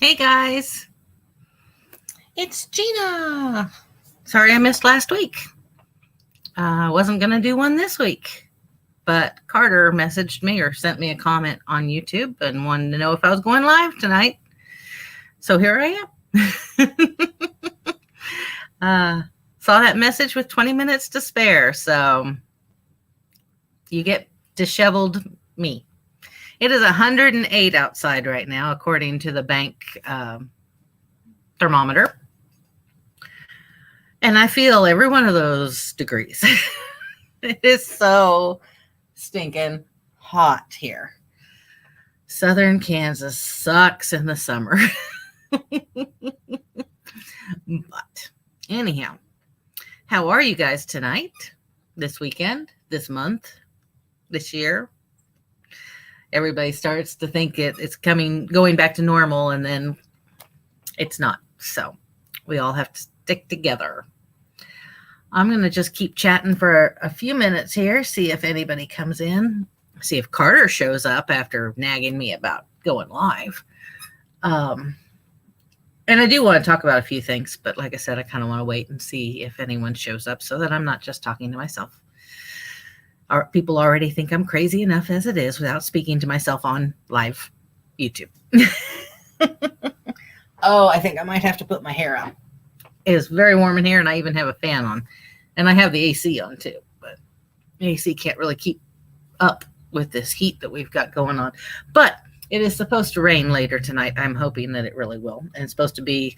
Hey guys, it's Gina. Sorry I missed last week. I wasn't going to do one this week, but Carter messaged me or sent me a comment on YouTube and wanted to know if I was going live tonight. So here I am. Saw that message with 20 minutes to spare, so you get disheveled me. It is 108 outside right now, according to the bank thermometer. And I feel every one of those degrees. It is so stinking hot here. Southern Kansas sucks in the summer. But anyhow, how are you guys tonight, this weekend, this month, this year? Everybody starts to think it's going back to normal, and then it's not. So we all have to stick together. I'm going to just keep chatting for a few minutes here, see if anybody comes in, see if Carter shows up after nagging me about going live. And I do want to talk about a few things, but like I said, I kind of want to wait and see if anyone shows up so that I'm not just talking to myself. People already think I'm crazy enough as it is without speaking to myself on live YouTube. Oh, I think I might have to put my hair on. It is very warm in here, and I even have a fan on. And I have the AC on too, but the AC can't really keep up with this heat that we've got going on. But it is supposed to rain later tonight. I'm hoping that it really will. And it's supposed to be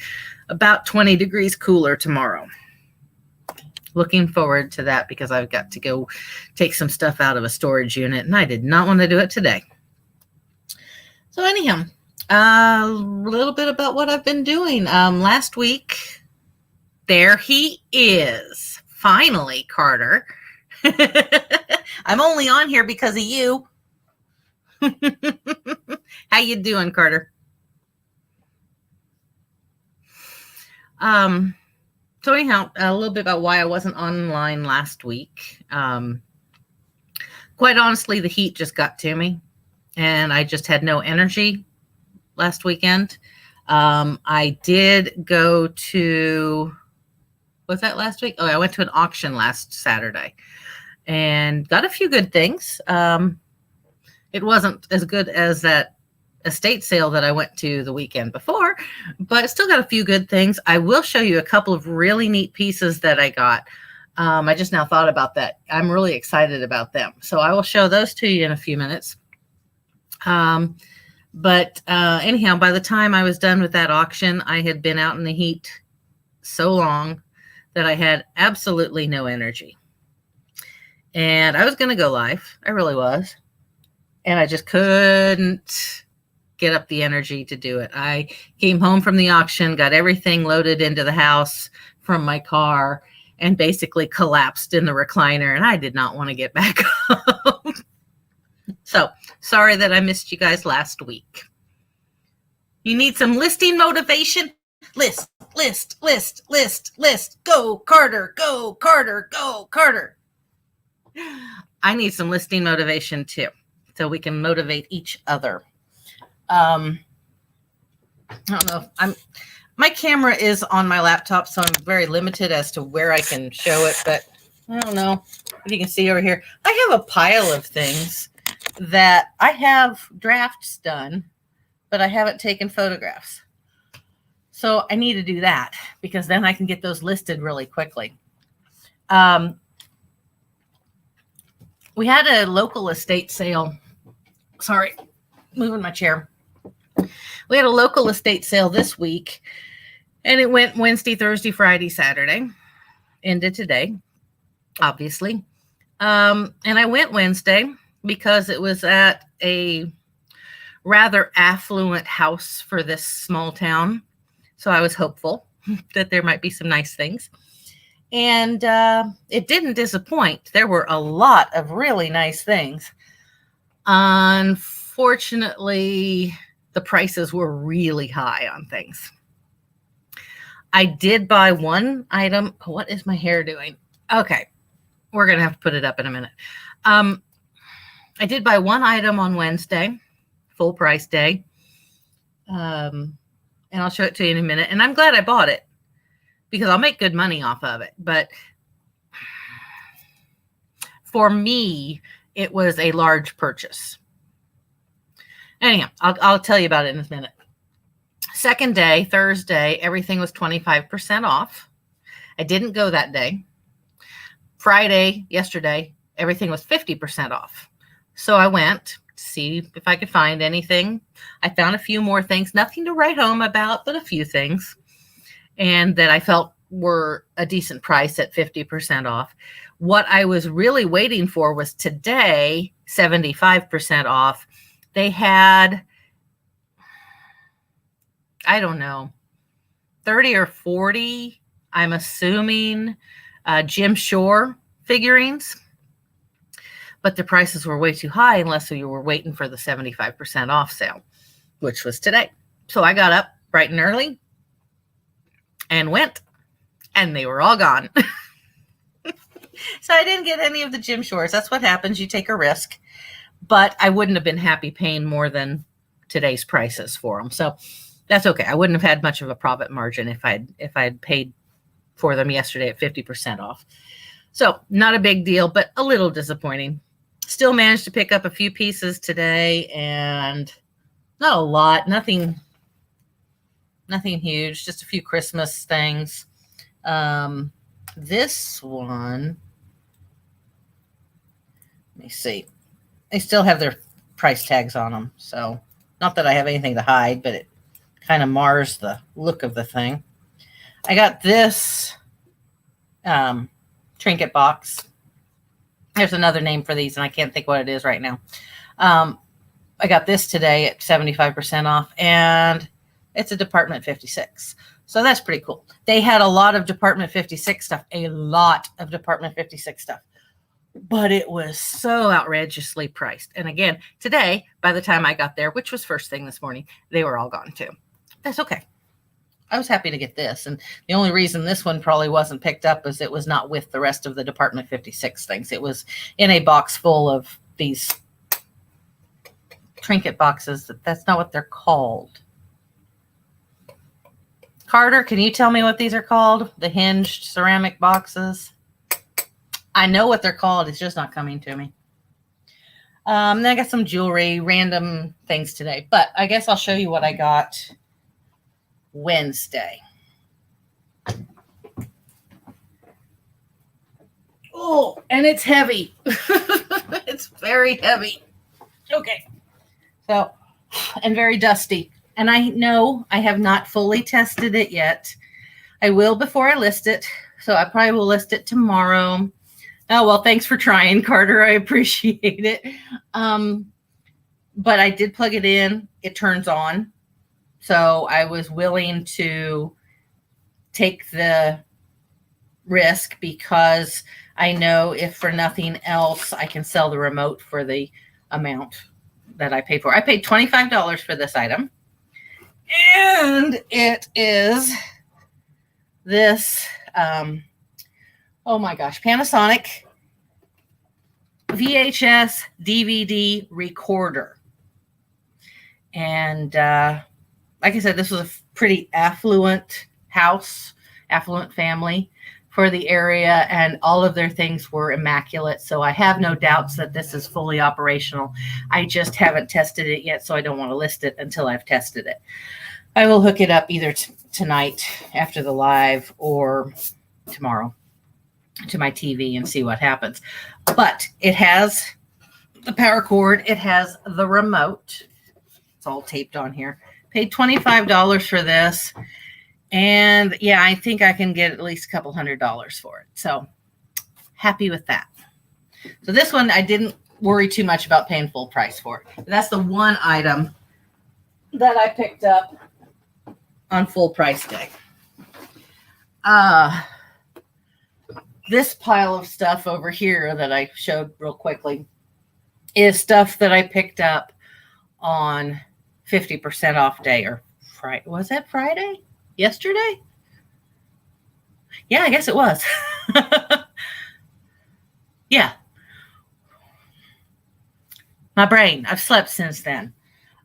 about 20 degrees cooler tomorrow. Looking forward to that because I've got to go take some stuff out of a storage unit, and I did not want to do it today. So anyhow, a little bit about what I've been doing. Last week, there he is. Finally, Carter. I'm only on here because of you. How you doing, Carter? So anyhow, a little bit about why I wasn't online last week. Quite honestly, the heat just got to me, and I just had no energy last weekend. I did go to, was that last week? Oh, I went to an auction last Saturday and got a few good things. It wasn't as good as that estate sale that I went to the weekend before, but still got a few good things. I will show you a couple of really neat pieces that I got. I just now thought about that. I'm really excited about them. So I will show those to you in a few minutes. But anyhow, by the time I was done with that auction, I had been out in the heat so long that I had absolutely no energy. And I was going to go live. I really was. And I just couldn't get up the energy to do it. I came home from the auction, got everything loaded into the house from my car, and basically collapsed in the recliner. And I did not want to get back home. So sorry that I missed you guys last week. You need some listing motivation? List. Go, Carter, go, Carter, go, Carter. I need some listing motivation too, so we can motivate each other. I don't know if my camera is on my laptop, so I'm very limited as to where I can show it, but I don't know if you can see over here. I have a pile of things that I have drafts done, but I haven't taken photographs. So I need to do that because then I can get those listed really quickly. We had a local estate sale. Sorry, moving my chair. We had a local estate sale this week, and it went Wednesday, Thursday, Friday, Saturday, ended today, obviously. And I went Wednesday because it was at a rather affluent house for this small town. So I was hopeful that there might be some nice things. And it didn't disappoint. There were a lot of really nice things. Unfortunately, the prices were really high on things. I did buy one item. What is my hair doing? Okay. We're going to have to put it up in a minute. I did buy one item on Wednesday, full price day. and I'll show it to you in a minute. And I'm glad I bought it because I'll make good money off of it. But for me, it was a large purchase. Anyhow, I'll tell you about it in a minute. Second day, Thursday, everything was 25% off. I didn't go that day. Friday, yesterday, everything was 50% off. So I went to see if I could find anything. I found a few more things, nothing to write home about, but a few things, and that I felt were a decent price at 50% off. What I was really waiting for was today, 75% off. They had, I don't know, 30 or 40, I'm assuming, Jim Shore figurines. But the prices were way too high unless you were waiting for the 75% off sale, which was today. So I got up bright and early and went, and they were all gone. So I didn't get any of the Jim Shores. That's what happens. You take a risk. But I wouldn't have been happy paying more than today's prices for them. So that's okay. I wouldn't have had much of a profit margin if I'd paid for them yesterday at 50% off. So not a big deal, but a little disappointing. Still managed to pick up a few pieces today, and not a lot, nothing huge, just a few Christmas things. This one, let me see. They still have their price tags on them, so not that I have anything to hide, but it kind of mars the look of the thing. I got this trinket box. There's another name for these, and I can't think what it is right now. I got this today at 75% off, and it's a Department 56. So that's pretty cool. They had a lot of Department 56 stuff, but it was so outrageously priced. And again, today, by the time I got there, which was first thing this morning, they were all gone too. That's okay. I was happy to get this. And the only reason this one probably wasn't picked up is it was not with the rest of the Department 56 things. It was in a box full of these trinket boxes. That's not what they're called. Carter, can you tell me what these are called? The hinged ceramic boxes. I know what they're called. It's just not coming to me. Then I got some jewelry, random things today. But I guess I'll show you what I got Wednesday. Oh, and it's heavy. It's very heavy. Okay. So, and very dusty. And I know I have not fully tested it yet. I will before I list it. So I probably will list it tomorrow. Oh, well, thanks for trying, Carter. I appreciate it. But I did plug it in. It turns on. So I was willing to take the risk because I know if for nothing else, I can sell the remote for the amount that I paid for. I paid $25 for this item. And it is this, oh my gosh, Panasonic VHS DVD recorder. And like I said, this was a pretty affluent house, affluent family for the area, and all of their things were immaculate. So I have no doubts that this is fully operational. I just haven't tested it yet, so I don't want to list it until I've tested it. I will hook it up either tonight after the live or tomorrow to my TV and see what happens. But it has the power cord. It has the remote. It's all taped on here. Paid $25 for this. And yeah, I think I can get at least a couple $100 for it. So happy with that. So this one, I didn't worry too much about paying full price for it. That's the one item that I picked up on full price day. This pile of stuff over here that I showed real quickly is stuff that I picked up on 50% off day, or Friday. Was that Friday? Yesterday? Yeah, I guess it was. Yeah. My brain. I've slept since then.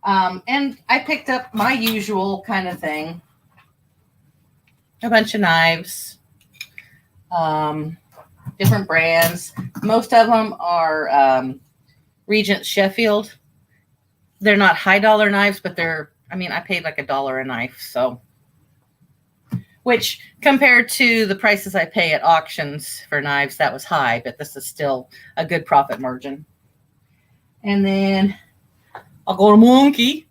And I picked up my usual kind of thing. A bunch of knives. Different brands. Most of them are Regent Sheffield. They're not high dollar knives, but I paid like $1 a knife. So, which compared to the prices I pay at auctions for knives, that was high, but this is still a good profit margin. And then I'll go to Monkey.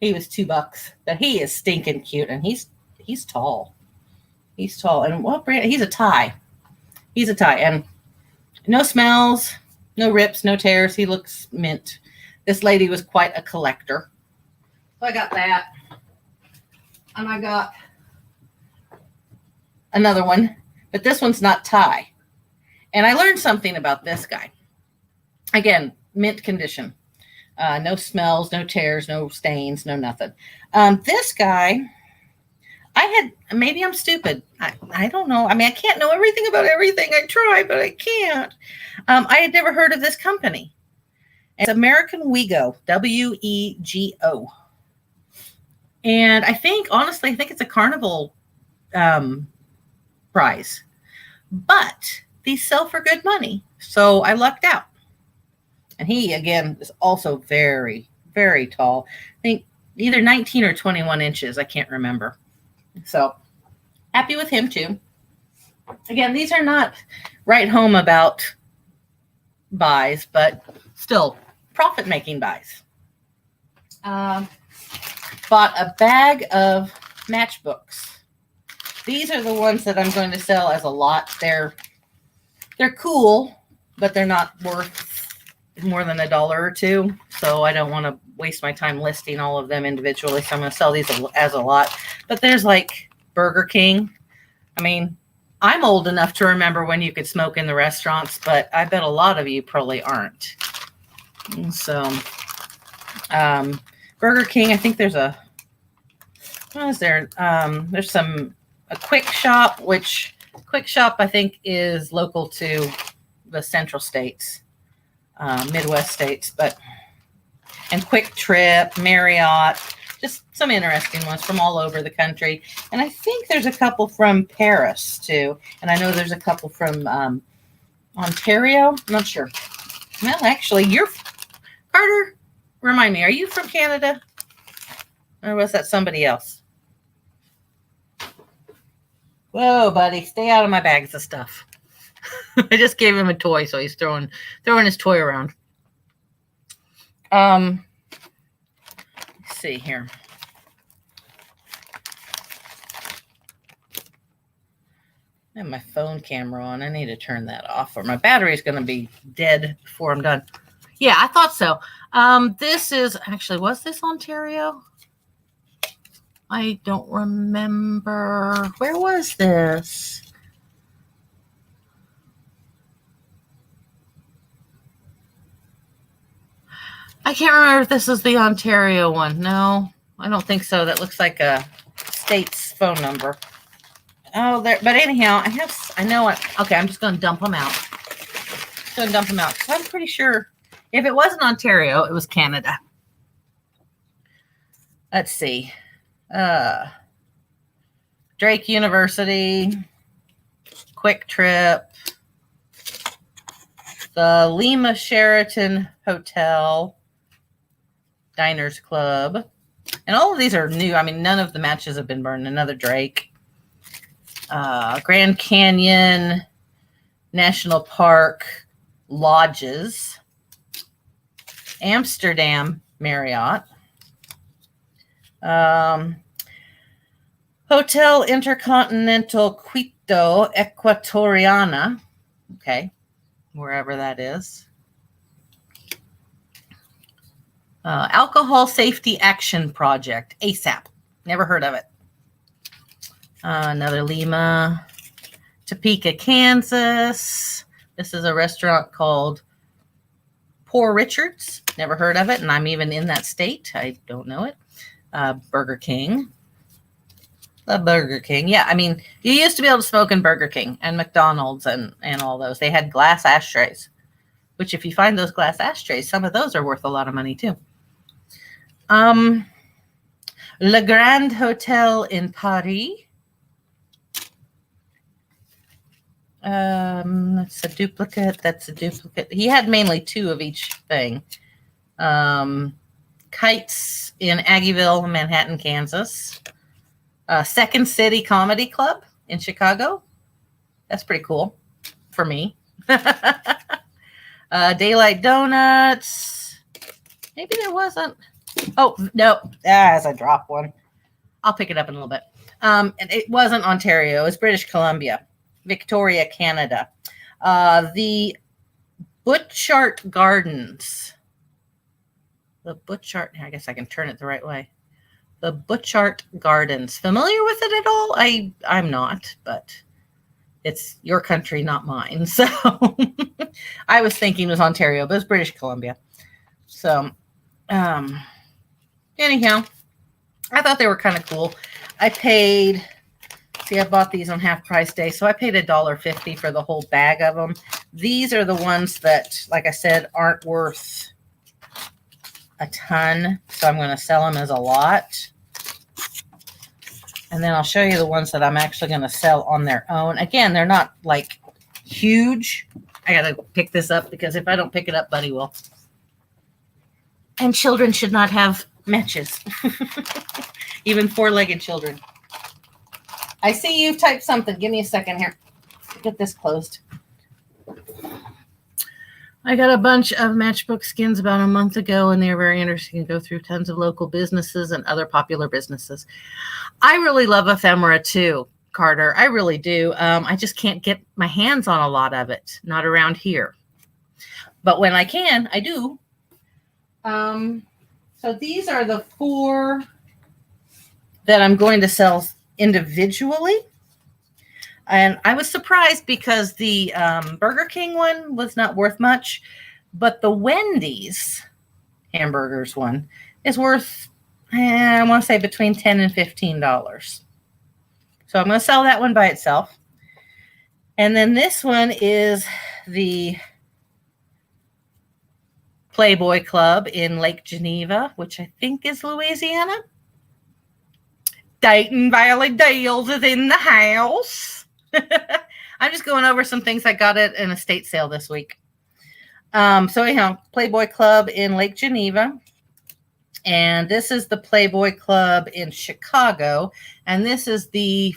He was $2, but he is stinking cute, and he's tall. He's tall. And what brand? He's a Thai. He's a Thai, and no smells, no rips, no tears. He looks mint. This lady was quite a collector. So I got that. And I got another one, but this one's not Thai. And I learned something about this guy. Again, mint condition. No smells, no tears, no stains, no nothing. This guy, maybe I'm stupid. I don't know. I can't know everything about everything. I try, but I can't. I had never heard of this company. It's American Wego, W-E-G-O. And honestly, I think it's a Carnival prize. But these sell for good money. So I lucked out. And he, again, is also very, very tall. I think either 19 or 21 inches. I can't remember. So happy with him too. Again, these are not right home about buys, but still profit-making buys. Bought a bag of matchbooks. These are the ones that I'm going to sell as a lot. They're cool, but they're not worth more than $1 or $2. So I don't want to waste my time listing all of them individually. So I'm going to sell these as a lot. But there's like Burger King. I'm old enough to remember when you could smoke in the restaurants, but I bet a lot of you probably aren't. And so Burger King, I think there's what is there? There's a Quick Shop, which Quick Shop I think is local to the central states, Midwest states, and Quick Trip, Marriott, just some interesting ones from all over the country. And I think there's a couple from Paris too. And I know there's a couple from Ontario. I'm not sure. Well, actually, Carter, remind me, are you from Canada? Or was that somebody else? Whoa, buddy, stay out of my bags of stuff. I just gave him a toy, so he's throwing his toy around. Let's see here. I have my phone camera on. I need to turn that off, or my battery's going to be dead before I'm done. Yeah, I thought so. This is actually, was this Ontario? I don't remember. Where was this? I can't remember if this is the Ontario one. No, I don't think so. That looks like a state's phone number. Oh, there. But anyhow, I know it. Okay, I'm just going to dump them out. So I'm pretty sure if it wasn't Ontario, it was Canada. Let's see. Drake University, Quick Trip, the Lima Sheraton Hotel, Diners Club, and all of these are new. None of the matches have been burned. Another Drake, Grand Canyon National Park Lodges, Amsterdam Marriott, Hotel Intercontinental Quito Equatoriana. Okay, wherever that is. Alcohol Safety Action Project, ASAP. Never heard of it. Another Lima, Topeka, Kansas. This is a restaurant called Poor Richard's. Never heard of it, and I'm even in that state. I don't know it. Burger King. The Burger King. Yeah, you used to be able to smoke in Burger King and McDonald's and all those. They had glass ashtrays, which if you find those glass ashtrays, some of those are worth a lot of money too. Le Grand Hotel in Paris. That's a duplicate. That's a duplicate. He had mainly 2 of each thing. Kites in Aggieville, Manhattan, Kansas. Second City Comedy Club in Chicago. That's pretty cool for me. Daylight Donuts. Maybe there wasn't. Oh, no. As I drop one. I'll pick it up in a little bit. And it wasn't Ontario. It was British Columbia. Victoria, Canada. The Butchart Gardens. The Butchart, I guess I can turn it the right way. The Butchart Gardens. Familiar with it at all? I'm not, but it's your country, not mine. So I was thinking it was Ontario, but it's British Columbia. So anyhow, I thought they were kind of cool. I paid... See, I bought these on half price day, so I paid $1.50 for the whole bag of them. These are the ones that, like I said, aren't worth a ton, so I'm going to sell them as a lot. And then I'll show you the ones that I'm actually going to sell on their own. Again, they're not like huge. I got to pick this up because if I don't pick it up, Buddy will. And children should not have matches, even 4-legged children. I see you typed something. Give me a second here. Get this closed. I got a bunch of matchbook skins about a month ago, and they were very interesting to go through tons of local businesses and other popular businesses. I really love ephemera too, Carter. I really do. I just can't get my hands on a lot of it. Not around here. But when I can, I do. So these are the 4 that I'm going to sell individually. And I was surprised because the Burger King one was not worth much, but the Wendy's hamburgers one is worth, I want to say between $10 and $15. So I'm going to sell that one by itself. And then this one is the Playboy Club in Lake Geneva, which I think is Louisiana. Dayton Valley Dales is in the house. I'm just going over some things I got at an estate sale this week. So anyhow, Playboy Club in Lake Geneva. And this is the Playboy Club in Chicago. And this is the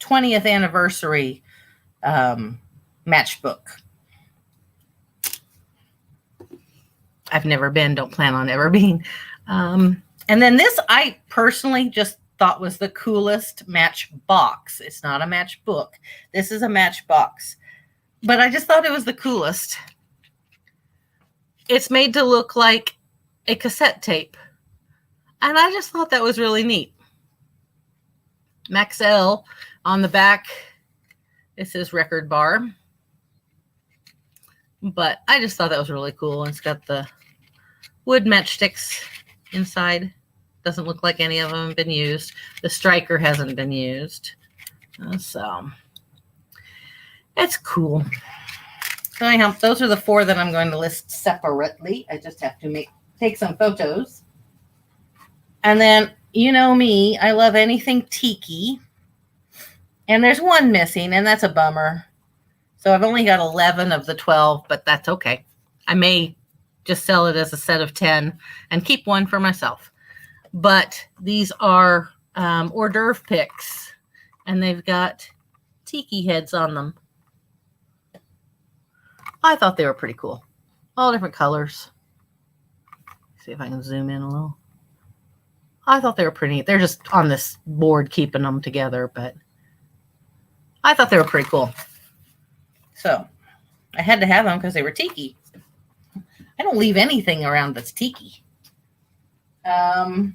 20th anniversary matchbook. I've never been, don't plan on ever being. And then this I personally just thought was the coolest matchbox. It's not a matchbook. This is a matchbox. But I just thought it was the coolest. It's made to look like a cassette tape. And I just thought that was really neat. Maxell on the back. This is record bar. But I just thought that was really cool. It's got the wood matchsticks inside. Doesn't look like any of them have been used. The striker hasn't been used. So it's cool. So anyhow, those are the 4 that I'm going to list separately. I just have to take some photos. And then, you know me, I love anything tiki. And there's one missing, and that's a bummer. So I've only got 11 of the 12, but that's okay. I may just sell it as a set of 10 and keep one for myself. But these are hors d'oeuvre picks, and they've got tiki heads on them. I thought they were pretty cool. All different colors. See if I can zoom in a little. I thought they were pretty neat. They're just on this board keeping them together, but I thought they were pretty cool. So I had to have them because they were tiki. I don't leave anything around that's tiki. I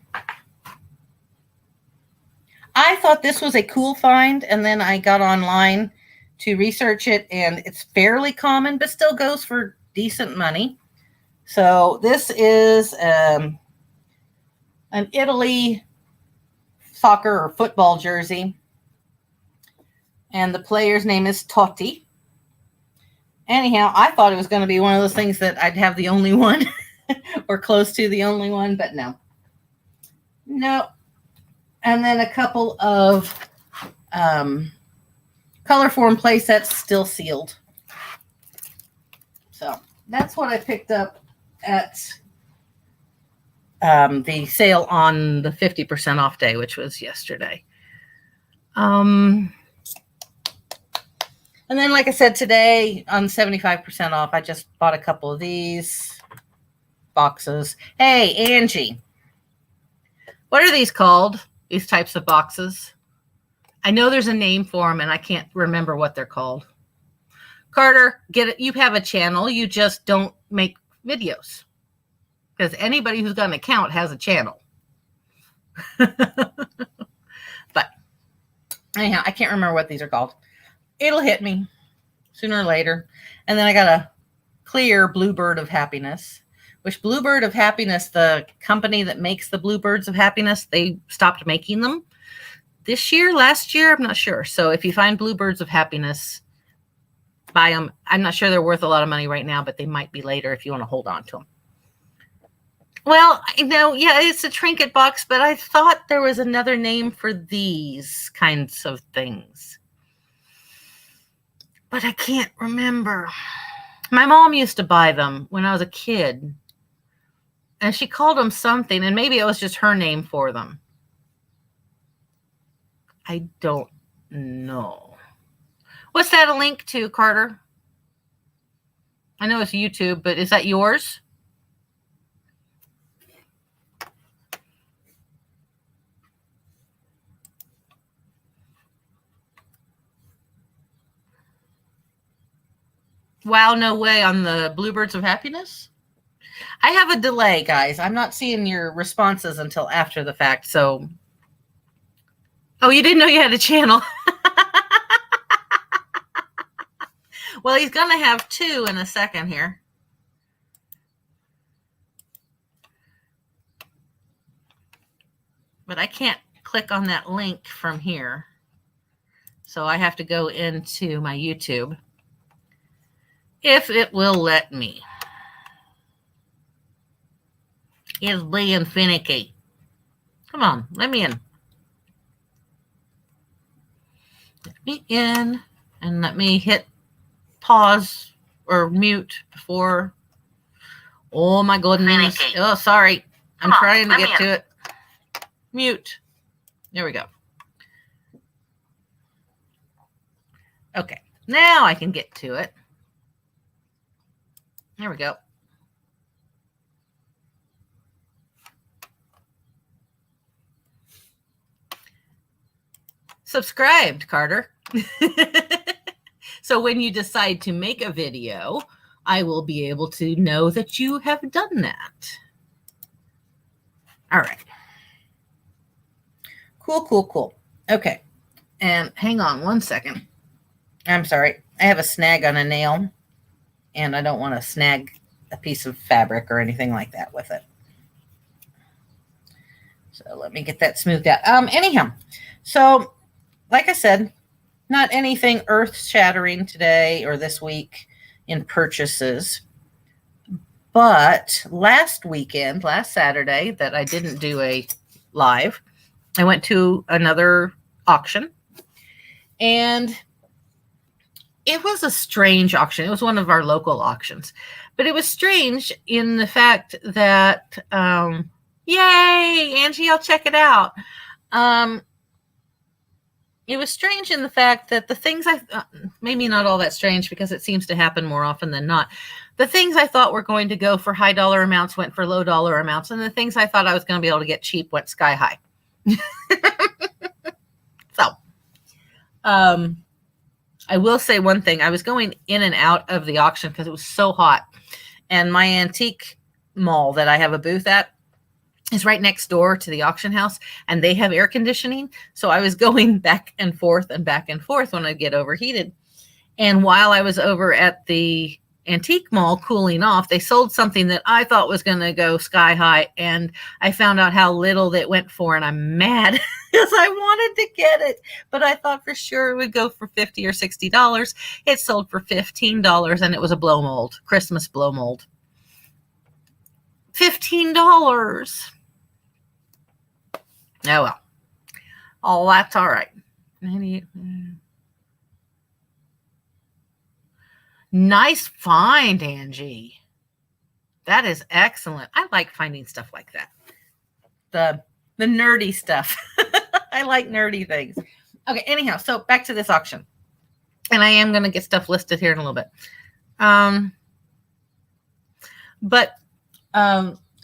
thought this was a cool find, and then I got online to research it, and it's fairly common, but still goes for decent money. So this is an Italy soccer or football jersey, and the player's name is Totti. Anyhow, I thought it was going to be one of those things that I'd have the only one. or close to the only one, but no. No. And then a couple of Colorform play sets still sealed. So that's what I picked up at the sale on the 50% off day, which was yesterday. And then, like I said, today on 75% off, I just bought a couple of these boxes. Hey, Angie, what are these called? These types of boxes? I know there's a name for them, and I can't remember what they're called. Carter, get it. You have a channel. You just don't make videos. Because anybody who's got an account has a channel. But anyhow, I can't remember what these are called. It'll hit me sooner or later. And then I got a clear Bluebird of Happiness, which Bluebird of Happiness, the company that makes the Bluebirds of Happiness, they stopped making them this year, last year, I'm not sure. So if you find Bluebirds of Happiness, buy them. I'm not sure they're worth a lot of money right now, but they might be later if you want to hold on to them. Well, I know, yeah, it's a trinket box, but I thought there was another name for these kinds of things. But I can't remember. My mom used to buy them when I was a kid. And she called them something, and maybe it was just her name for them. I don't know. What's that a link to, Carter? I know it's YouTube, but is that yours? Wow, no way on the Bluebirds of Happiness? I have a delay, guys. I'm not seeing your responses until after the fact, so... Oh, you didn't know you had a channel. Well, he's going to have two in a second here. But I can't click on that link from here. So I have to go into my YouTube. If it will let me. It's being finicky. Come on, let me in. Let me in, and let me hit pause or mute before. Oh my goodness. Finicky. Oh, sorry. I'm trying to get to it. Mute. There we go. Okay, now I can get to it. There we go. Subscribed, Carter. So when you decide to make a video, I will be able to know that you have done that. All right. Cool, cool, cool. Okay. And hang on one second. I'm sorry. I have a snag on a nail, and I don't want to snag a piece of fabric or anything like that with it. So let me get that smoothed out. Anyhow, so like I said, not anything earth-shattering today or this week in purchases. But last weekend, last Saturday, that I didn't do a live, I went to another auction. And it was a strange auction. It was one of our local auctions. But it was strange in the fact that, yay, Angie, I'll check it out. It was strange in the fact that the things maybe not all that strange because it seems to happen more often than not. The things I thought were going to go for high dollar amounts went for low dollar amounts. And the things I thought I was going to be able to get cheap went sky high. So, I will say one thing. I was going in and out of the auction because it was so hot. And my antique mall that I have a booth at is right next door to the auction house, and they have air conditioning. So I was going back and forth when I get overheated. And while I was over at the antique mall cooling off, they sold something that I thought was going to go sky high. And I found out how little it went for, and I'm mad because I wanted to get it, but I thought for sure it would go for $50 or $60. It sold for $15, and it was a blow mold, Christmas blow mold. $15. Oh, well. Oh, that's all right. Nice find, Angie. That is excellent. I like finding stuff like that. The nerdy stuff. I like nerdy things. Okay, anyhow, so back to this auction. And I am going to get stuff listed here in a little bit.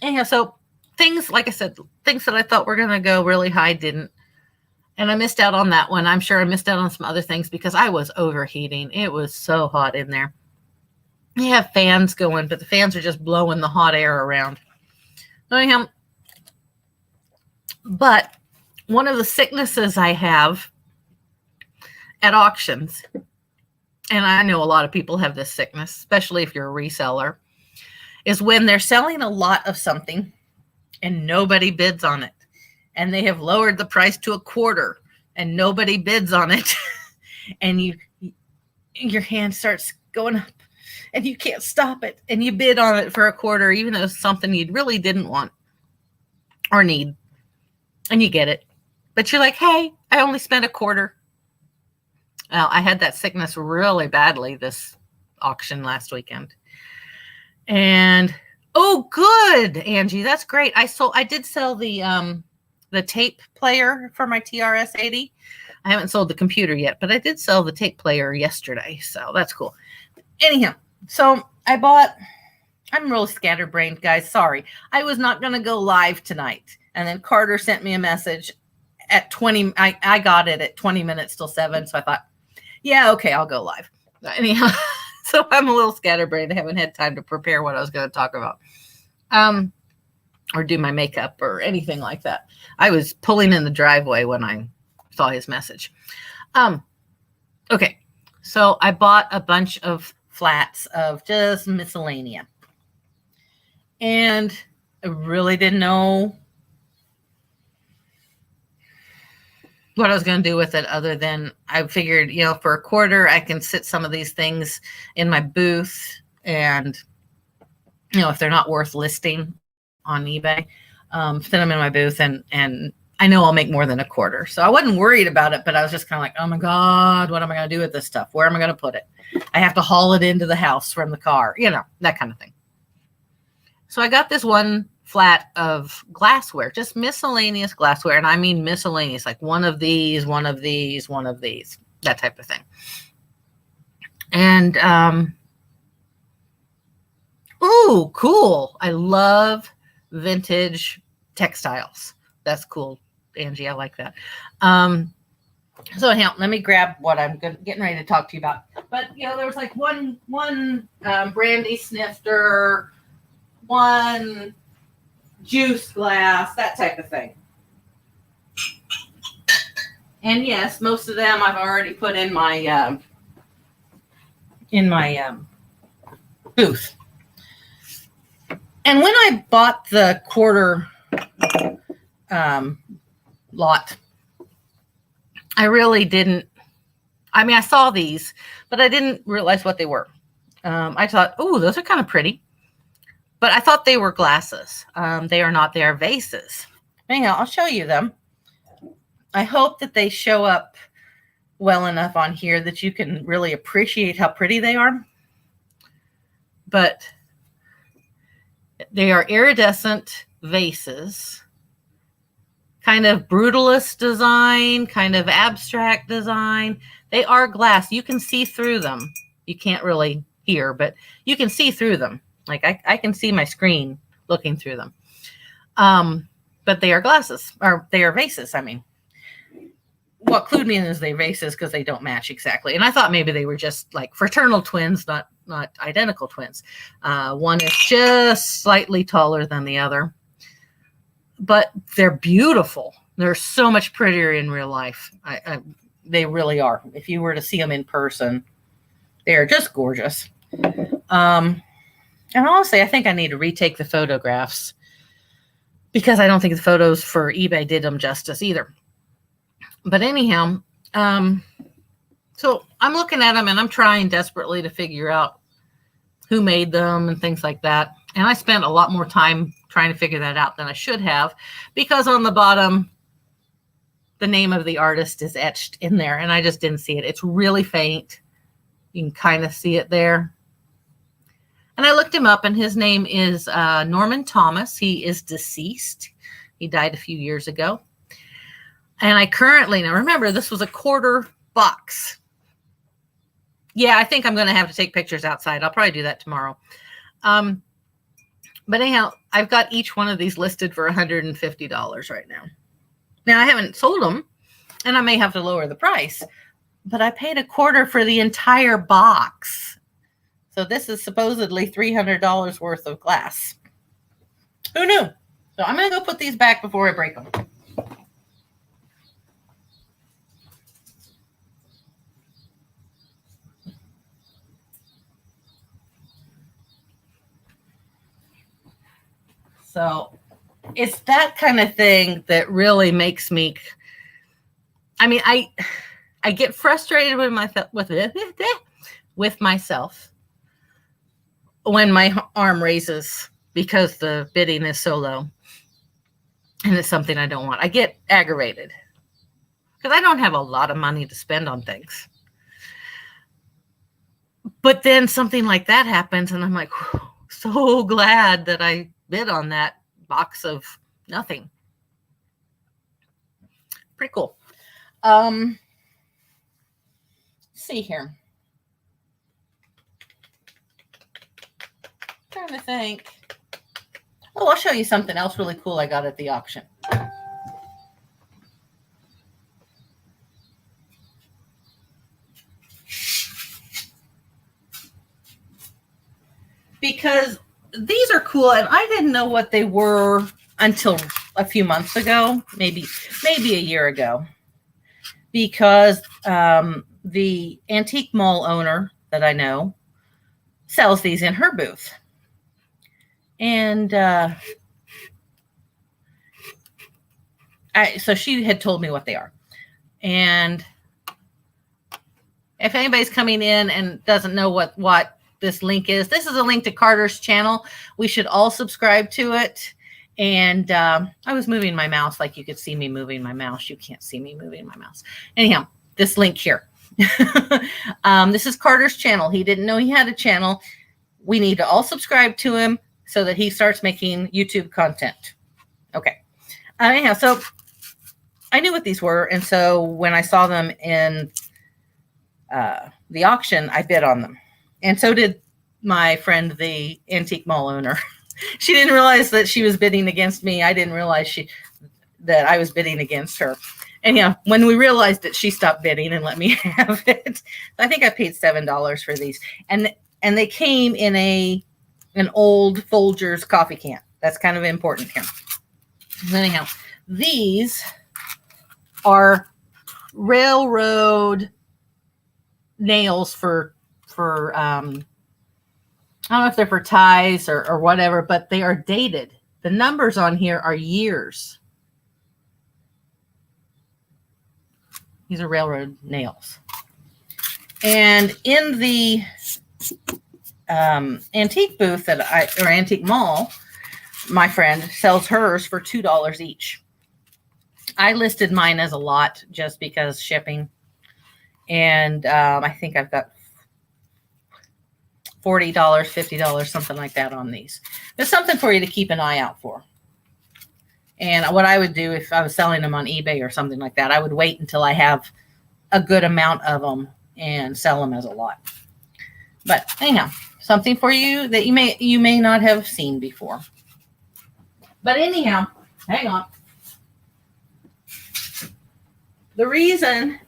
Anyhow, so things, like I said, things that I thought were going to go really high didn't. And I missed out on that one. I'm sure I missed out on some other things because I was overheating. It was so hot in there. They have fans going, but the fans are just blowing the hot air around. Anyhow, but one of the sicknesses I have at auctions, and I know a lot of people have this sickness, especially if you're a reseller, is when they're selling a lot of something and nobody bids on it. And they have lowered the price to $0.25 and nobody bids on it. And your hand starts going up and you can't stop it. And you bid on it for $0.25, even though it's something you really didn't want or need. And you get it. But you're like, hey, I only spent $0.25. Well, I had that sickness really badly this auction last weekend. And, oh, good, Angie. That's great. I did sell the tape player for my TRS-80. I haven't sold the computer yet, but I did sell the tape player yesterday. So that's cool. Anyhow, so I'm really scatterbrained, guys. Sorry. I was not going to go live tonight. And then Carter sent me a message at 20. I got it at 20 minutes till 7. So I thought, yeah, okay, I'll go live. Anyhow, so I'm a little scatterbrained. I haven't had time to prepare what I was going to talk about. Or do my makeup or anything like that. I was pulling in the driveway when I saw his message. Okay, so I bought a bunch of flats of just miscellanea. And I really didn't know what I was going to do with it other than I figured, for $0.25, I can sit some of these things in my booth and, if they're not worth listing on eBay, sit them in my booth and I know I'll make more than $0.25. So I wasn't worried about it, but I was just kind of like, oh my God, what am I going to do with this stuff? Where am I going to put it? I have to haul it into the house from the car, that kind of thing. So I got this one flat of glassware, just miscellaneous glassware. And I mean miscellaneous, like one of these, that type of thing. And, ooh, cool. I love vintage textiles. That's cool, Angie. I like that. So anyhow, let me grab what I'm getting ready to talk to you about. But, there was like one brandy snifter, one juice glass, that type of thing. And yes, most of them I've already put in my booth. And when I bought the $0.25 lot, I really didn't. I saw these, but I didn't realize what they were. I thought, oh, those are kind of pretty. But I thought they were glasses. They are not. They are vases. Anyhow, I'll show you them. I hope that they show up well enough on here that you can really appreciate how pretty they are. But they are iridescent vases. Kind of brutalist design, kind of abstract design. They are glass. You can see through them. You can't really hear, but you can see through them. Like I can see my screen looking through them. But they are glasses, or they are vases. What clued me in is they vases because they don't match exactly. And I thought maybe they were just like fraternal twins, not identical twins. One is just slightly taller than the other. But they're beautiful. They're so much prettier in real life. They really are. If you were to see them in person, they are just gorgeous. And honestly, I think I need to retake the photographs because I don't think the photos for eBay did them justice either. But anyhow, so I'm looking at them and I'm trying desperately to figure out who made them and things like that. And I spent a lot more time trying to figure that out than I should have, because on the bottom, the name of the artist is etched in there, and I just didn't see it. It's really faint. You can kind of see it there. And I looked him up, and his name is Norman Thomas. He is deceased. He died a few years ago. And I currently, now remember, this was a quarter box. Yeah, I think I'm going to have to take pictures outside. I'll probably do that tomorrow. But anyhow, I've got each one of these listed for $150 right now. Now, I haven't sold them, and I may have to lower the price, but I paid a quarter for the entire box. So this is supposedly $300 worth of glass. Who knew? So I'm going to go put these back before I break them. So it's that kind of thing that really makes me, I mean, I get frustrated with myself when my arm raises because the bidding is so low and it's something I don't want. I get aggravated because I don't have a lot of money to spend on things. But then something like that happens and I'm like, so glad that I bid on that box of nothing. Pretty cool. Let's see here. Trying to think. Oh, I'll show you something else really cool I got at the auction. Because these are cool, and I didn't know what they were until a few months ago, maybe a year ago, because the antique mall owner that I know sells these in her booth. And so she had told me what they are. And if anybody's coming in and doesn't know what this link is, this is a link to Carter's channel. We should all subscribe to it. And I was moving my mouse like you could see me moving my mouse. You can't see me moving my mouse. Anyhow, this link here. This is Carter's channel. He didn't know he had a channel. We need to all subscribe to him so that he starts making YouTube content. Okay. Anyhow, so I knew what these were. And so when I saw them in the auction, I bid on them. And so did my friend, the antique mall owner. She didn't realize that she was bidding against me. I didn't realize that I was bidding against her. Anyhow, when we realized it, she stopped bidding and let me have it. I think I paid $7 for these. And they came in an old Folgers coffee can. That's kind of important here. Anyhow, these are railroad nails for I don't know if they're for ties or whatever, but they are dated. The numbers on here are years. These are railroad nails. And in the antique booth or antique mall, my friend sells hers for $2 each. I listed mine as a lot just because shipping. And I think I've got $40, $50, something like that on these. There's something for you to keep an eye out for. And what I would do if I was selling them on eBay or something like that, I would wait until I have a good amount of them and sell them as a lot. But anyhow, something for you that you may not have seen before. But anyhow, hang on. The reason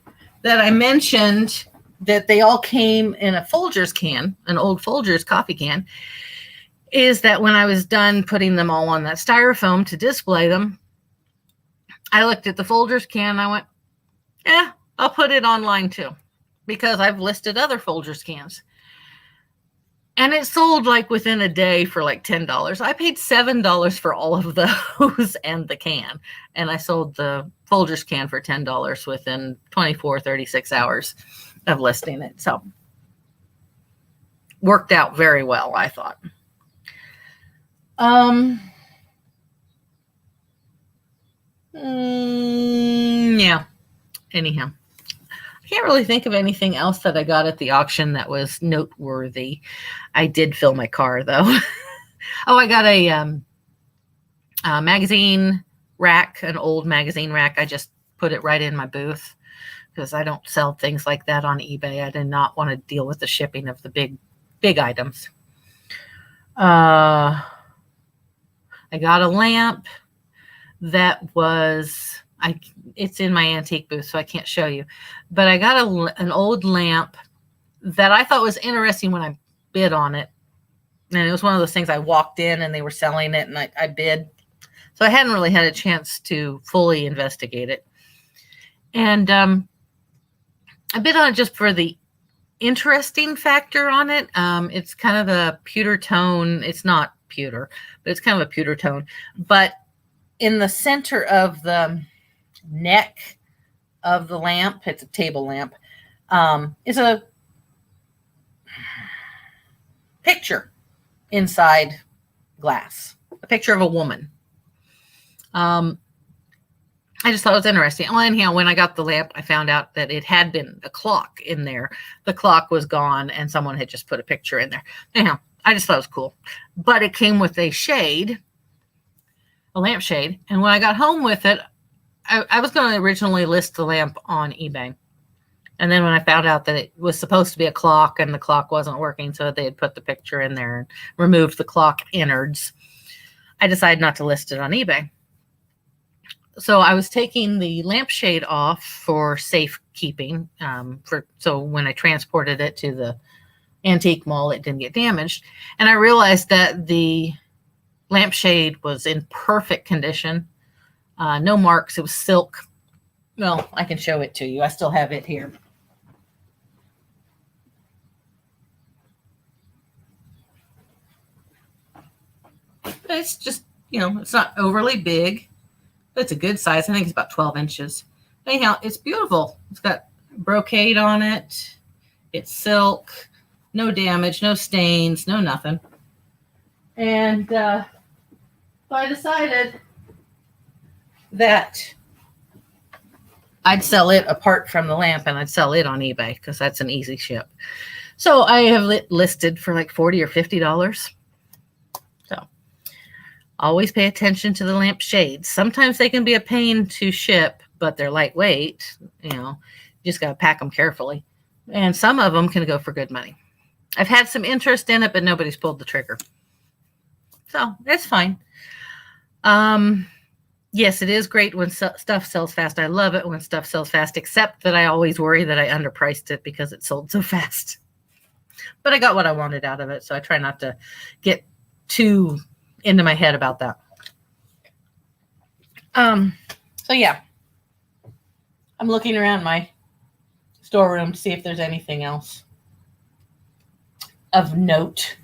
that I mentioned that they all came in a Folgers can, an old Folgers coffee can, is that when I was done putting them all on that styrofoam to display them, I looked at the Folgers can and I went, yeah, I'll put it online too, because I've listed other Folgers cans. And it sold like within a day for like $10. I paid $7 for all of those and the can. And I sold the Folgers can for $10 within 24, 36 hours of listing it. So worked out very well, I thought. Yeah. Anyhow, I can't really think of anything else that I got at the auction that was noteworthy. I did fill my car though. Oh, I got a magazine rack, an old magazine rack. I just put it right in my booth because I don't sell things like that on eBay. I did not want to deal with the shipping of the big items. I got a lamp that was it's in my antique booth, so I can't show you. But I got an old lamp that I thought was interesting when I bid on it. And it was one of those things I walked in and they were selling it and I bid. So I hadn't really had a chance to fully investigate it. And I bid on it just for the interesting factor on it. It's kind of a pewter tone. It's not pewter, but it's kind of a pewter tone. But in the center of the neck of the lamp, it's a table lamp, is a picture inside glass, a picture of a woman. I just thought it was interesting. Well, anyhow, when I got the lamp, I found out that it had been a clock in there. The clock was gone and someone had just put a picture in there. Anyhow, I just thought it was cool. But it came with a shade, a lampshade. And when I got home with it, I was going to originally list the lamp on eBay. And then when I found out that it was supposed to be a clock and the clock wasn't working, so they had put the picture in there and removed the clock innards, I decided not to list it on eBay. So I was taking the lampshade off for safekeeping, so when I transported it to the antique mall, it didn't get damaged. And I realized that the lampshade was in perfect condition. No marks. It was silk. Well, I can show it to you. I still have it here. It's just, it's not overly big, but it's a good size. I think it's about 12 inches. Anyhow, it's beautiful. It's got brocade on it. It's silk. No damage, no stains, no nothing. And so I decided that I'd sell it apart from the lamp and I'd sell it on eBay because that's an easy ship. So I have listed for like $40 or $50. So always pay attention to the lamp shades. Sometimes they can be a pain to ship, but they're lightweight. You just got to pack them carefully. And some of them can go for good money. I've had some interest in it, but nobody's pulled the trigger. So it's fine. Yes, it is great when stuff sells fast. I love it when stuff sells fast, except that I always worry that I underpriced it because it sold so fast. But I got what I wanted out of it, so I try not to get too into my head about that. So yeah, I'm looking around my storeroom to see if there's anything else of note.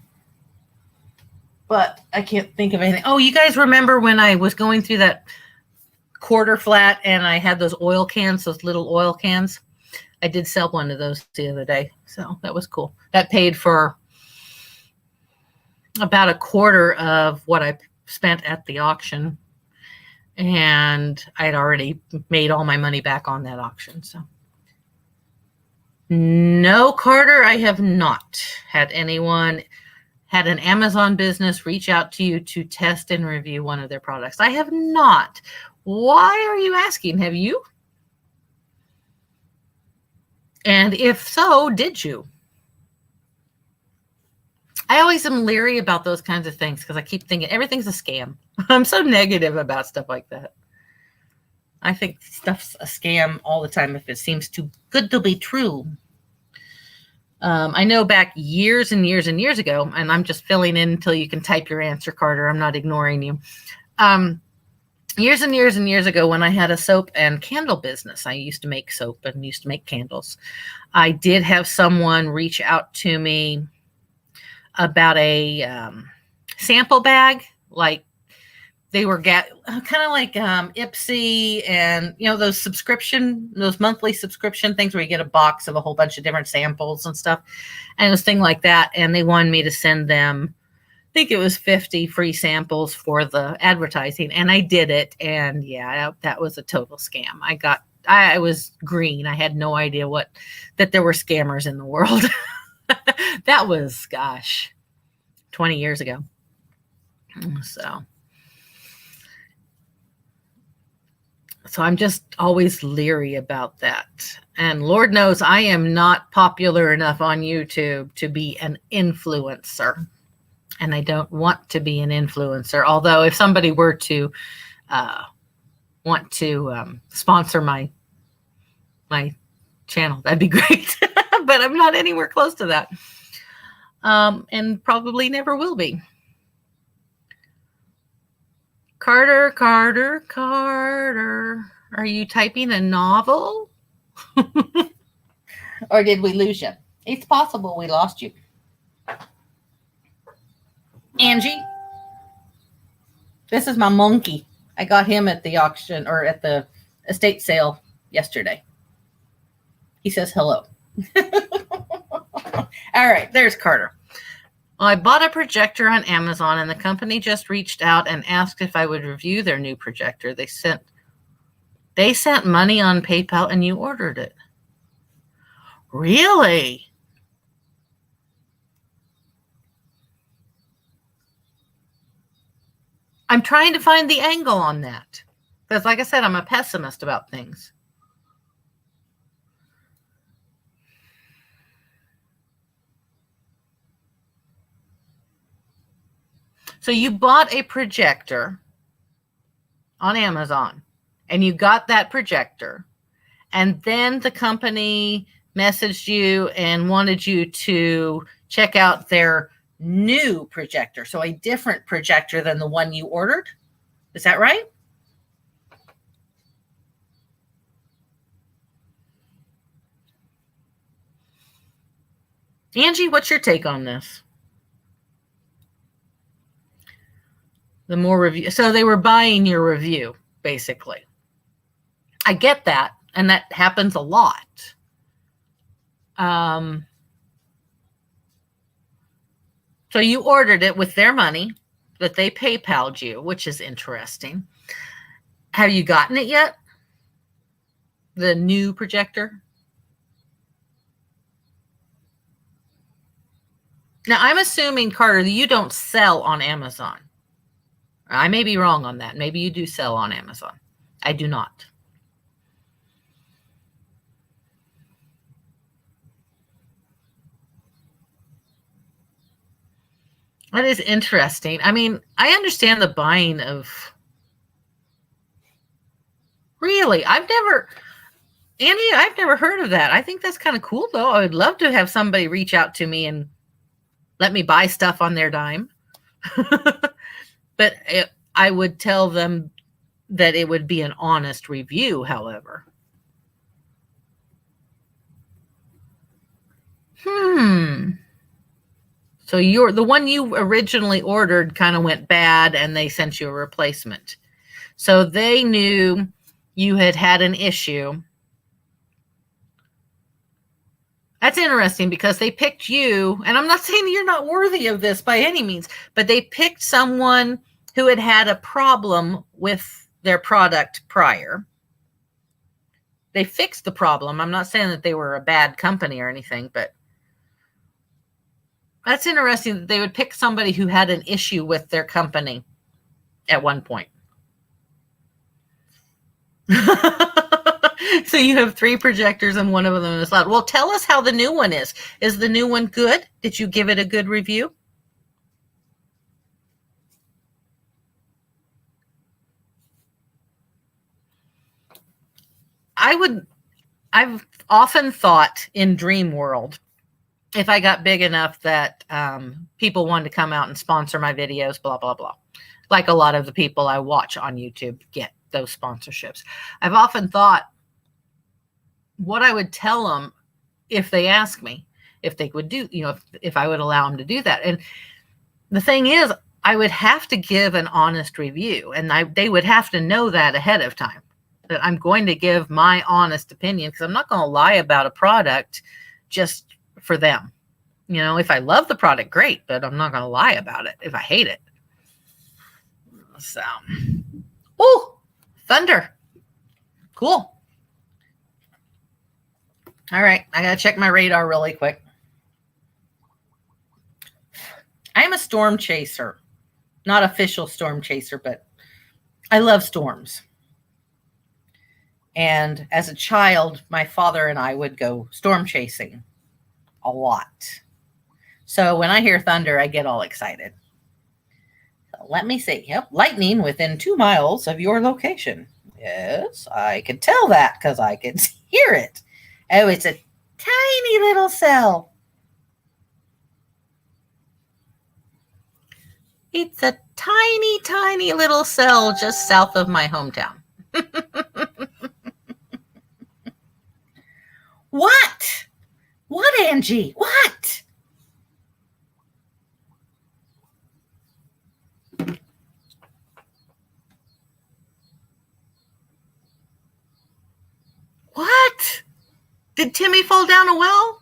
But I can't think of anything. Oh, you guys remember when I was going through that quarter flat and I had those oil cans, those little oil cans? I did sell one of those the other day. So that was cool. That paid for about a quarter of what I spent at the auction. And I'd already made all my money back on that auction. So no, Carter, I have not had anyone had an Amazon business reach out to you to test and review one of their products. I have not. Why are you asking? Have you? And if so, did you? I always am leery about those kinds of things because I keep thinking everything's a scam. I'm so negative about stuff like that. I think stuff's a scam all the time if it seems too good to be true. I know back years and years and years ago, and I'm just filling in until you can type your answer, Carter. I'm not ignoring you. Years and years and years ago when I had a soap and candle business, I used to make soap and used to make candles. I did have someone reach out to me about a sample bag, like they were kind of like Ipsy and, those monthly subscription things where you get a box of a whole bunch of different samples and stuff. And it was a thing like that. And they wanted me to send them think it was 50 free samples for the advertising, and I did it. And yeah, that was a total scam. I was green. I had no idea that there were scammers in the world. That was, gosh, 20 years ago. So I'm just always leery about that. And Lord knows I am not popular enough on YouTube to be an influencer. And I don't want to be an influencer. Although if somebody were to want to sponsor my channel, that'd be great. But I'm not anywhere close to that. And probably never will be. Carter, are you typing a novel? Or did we lose you? It's possible we lost you. Angie, this is my monkey. I got him at the auction or at the estate sale yesterday. He says hello. All right, there's Carter. Well, I bought a projector on Amazon, and the company just reached out and asked if I would review their new projector. They sent money on PayPal, and you ordered it. Really? I'm trying to find the angle on that. Because like I said, I'm a pessimist about things. So you bought a projector on Amazon, and you got that projector, and then the company messaged you and wanted you to check out their new projector. So a different projector than the one you ordered. Is that right? Angie, what's your take on this? The more review. So they were buying your review, basically. I get that. And that happens a lot. So you ordered it with their money that they PayPal'd you, which is interesting. Have you gotten it yet? The new projector? Now, I'm assuming, Carter, that you don't sell on Amazon. I may be wrong on that. Maybe you do sell on Amazon. I do not. That is interesting. I mean, I understand the buying of... Really? Angie, I've never heard of that. I think that's kind of cool, though. I would love to have somebody reach out to me and let me buy stuff on their dime. But I would tell them that it would be an honest review, however. So the one you originally ordered kind of went bad, and they sent you a replacement. So they knew you had an issue. That's interesting because they picked you, and I'm not saying that you're not worthy of this by any means, but they picked someone who had a problem with their product prior. They fixed the problem. I'm not saying that they were a bad company or anything, but that's interesting that they would pick somebody who had an issue with their company at one point. So you have 3 projectors and one of them is loud. Well, tell us how the new one is. Is the new one good? Did you give it a good review? I've often thought in dream world, if I got big enough that people wanted to come out and sponsor my videos, blah, blah, blah. Like a lot of the people I watch on YouTube get those sponsorships. I've often thought what I would tell them if they ask me, if they would do, if I would allow them to do that. And the thing is, I would have to give an honest review, and they would have to know that ahead of time, that I'm going to give my honest opinion, because I'm not going to lie about a product just for them. If I love the product, great, but I'm not going to lie about it if I hate it. So, oh, thunder. Cool. All right, I got to check my radar really quick. I'm a storm chaser. Not official storm chaser, but I love storms. And as a child, my father and I would go storm chasing a lot. So when I hear thunder, I get all excited. So let me see. Yep, lightning within 2 miles of your location. Yes, I could tell that because I could hear it. Oh, it's a tiny little cell. It's a tiny, tiny little cell just south of my hometown. What? What, Angie? What? What? Did Timmy fall down a well?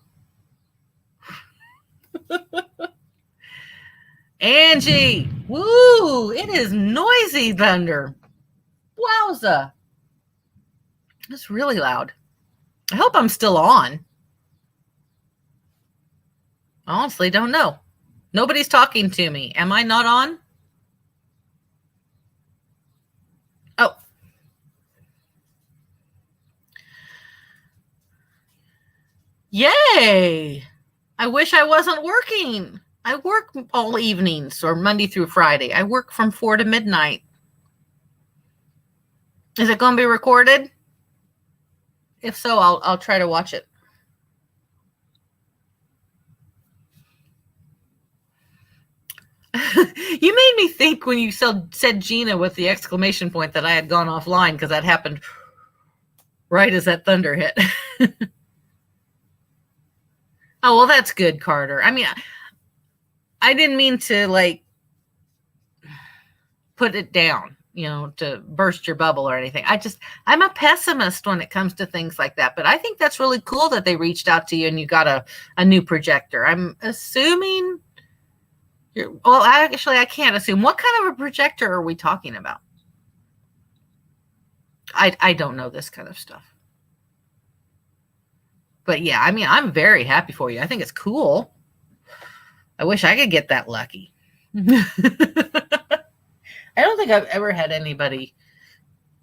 Angie, woo, it is noisy thunder. Wowza. That's really loud. I hope I'm still on. I honestly don't know. Nobody's talking to me. Am I not on? Oh. Yay. I wish I wasn't working. I work all evenings or Monday through Friday. I work from 4 to midnight. Is it going to be recorded? If so, I'll try to watch it. You made me think when you said Gina with the exclamation point that I had gone offline because that happened right as that thunder hit. Oh, well, that's good, Carter. I mean, I didn't mean to put it down, to burst your bubble or anything. I'm a pessimist when it comes to things like that, but I think that's really cool that they reached out to you and you got a new projector. I'm assuming actually I can't assume. What kind of a projector are we talking about? I don't know this kind of stuff. But yeah, I mean, I'm very happy for you. I think it's cool. I wish I could get that lucky. I don't think I've ever had anybody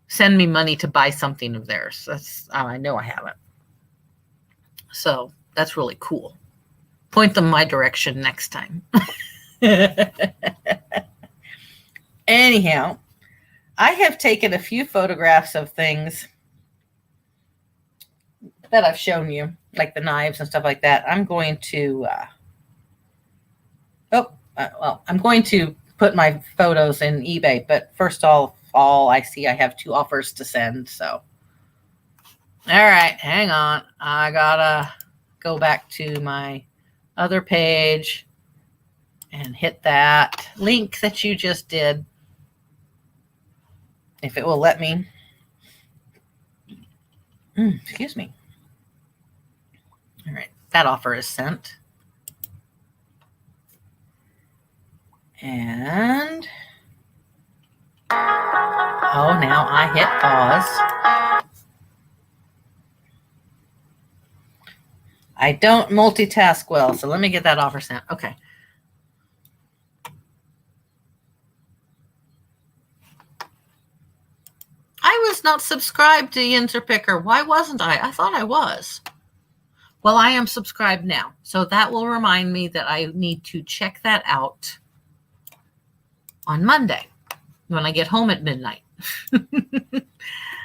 send me money to buy something of theirs. I know I haven't. So that's really cool. Point them my direction next time. Anyhow, I have taken a few photographs of things that I've shown you, like the knives and stuff like that. I'm going to, I'm going to put my photos in eBay, but first of all, I see I have 2 offers to send, so. All right, hang on. I gotta go back to my other page and hit that link that you just did, if it will let me. Excuse me. All right, that offer is sent. And now I hit pause. I don't multitask well, so let me get that offer sent. Okay. I was not subscribed to Yinterpicker. Why wasn't I? I thought I was. Well, I am subscribed now, so that will remind me that I need to check that out on Monday when I get home at midnight.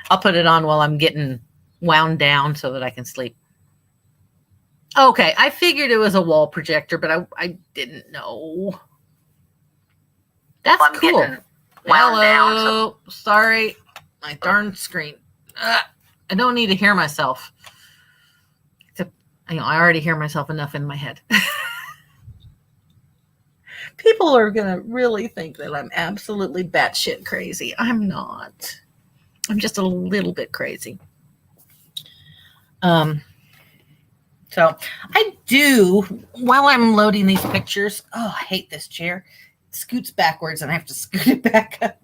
I'll put it on while I'm getting wound down so that I can sleep. Okay, I figured it was a wall projector, but I didn't know. That's cool. Hello. Sorry. My darn screen. I don't need to hear myself. I already hear myself enough in my head. People are going to really think that I'm absolutely batshit crazy. I'm not. I'm just a little bit crazy. So I do, while I'm loading these pictures, I hate this chair. It scoots backwards and I have to scoot it back up.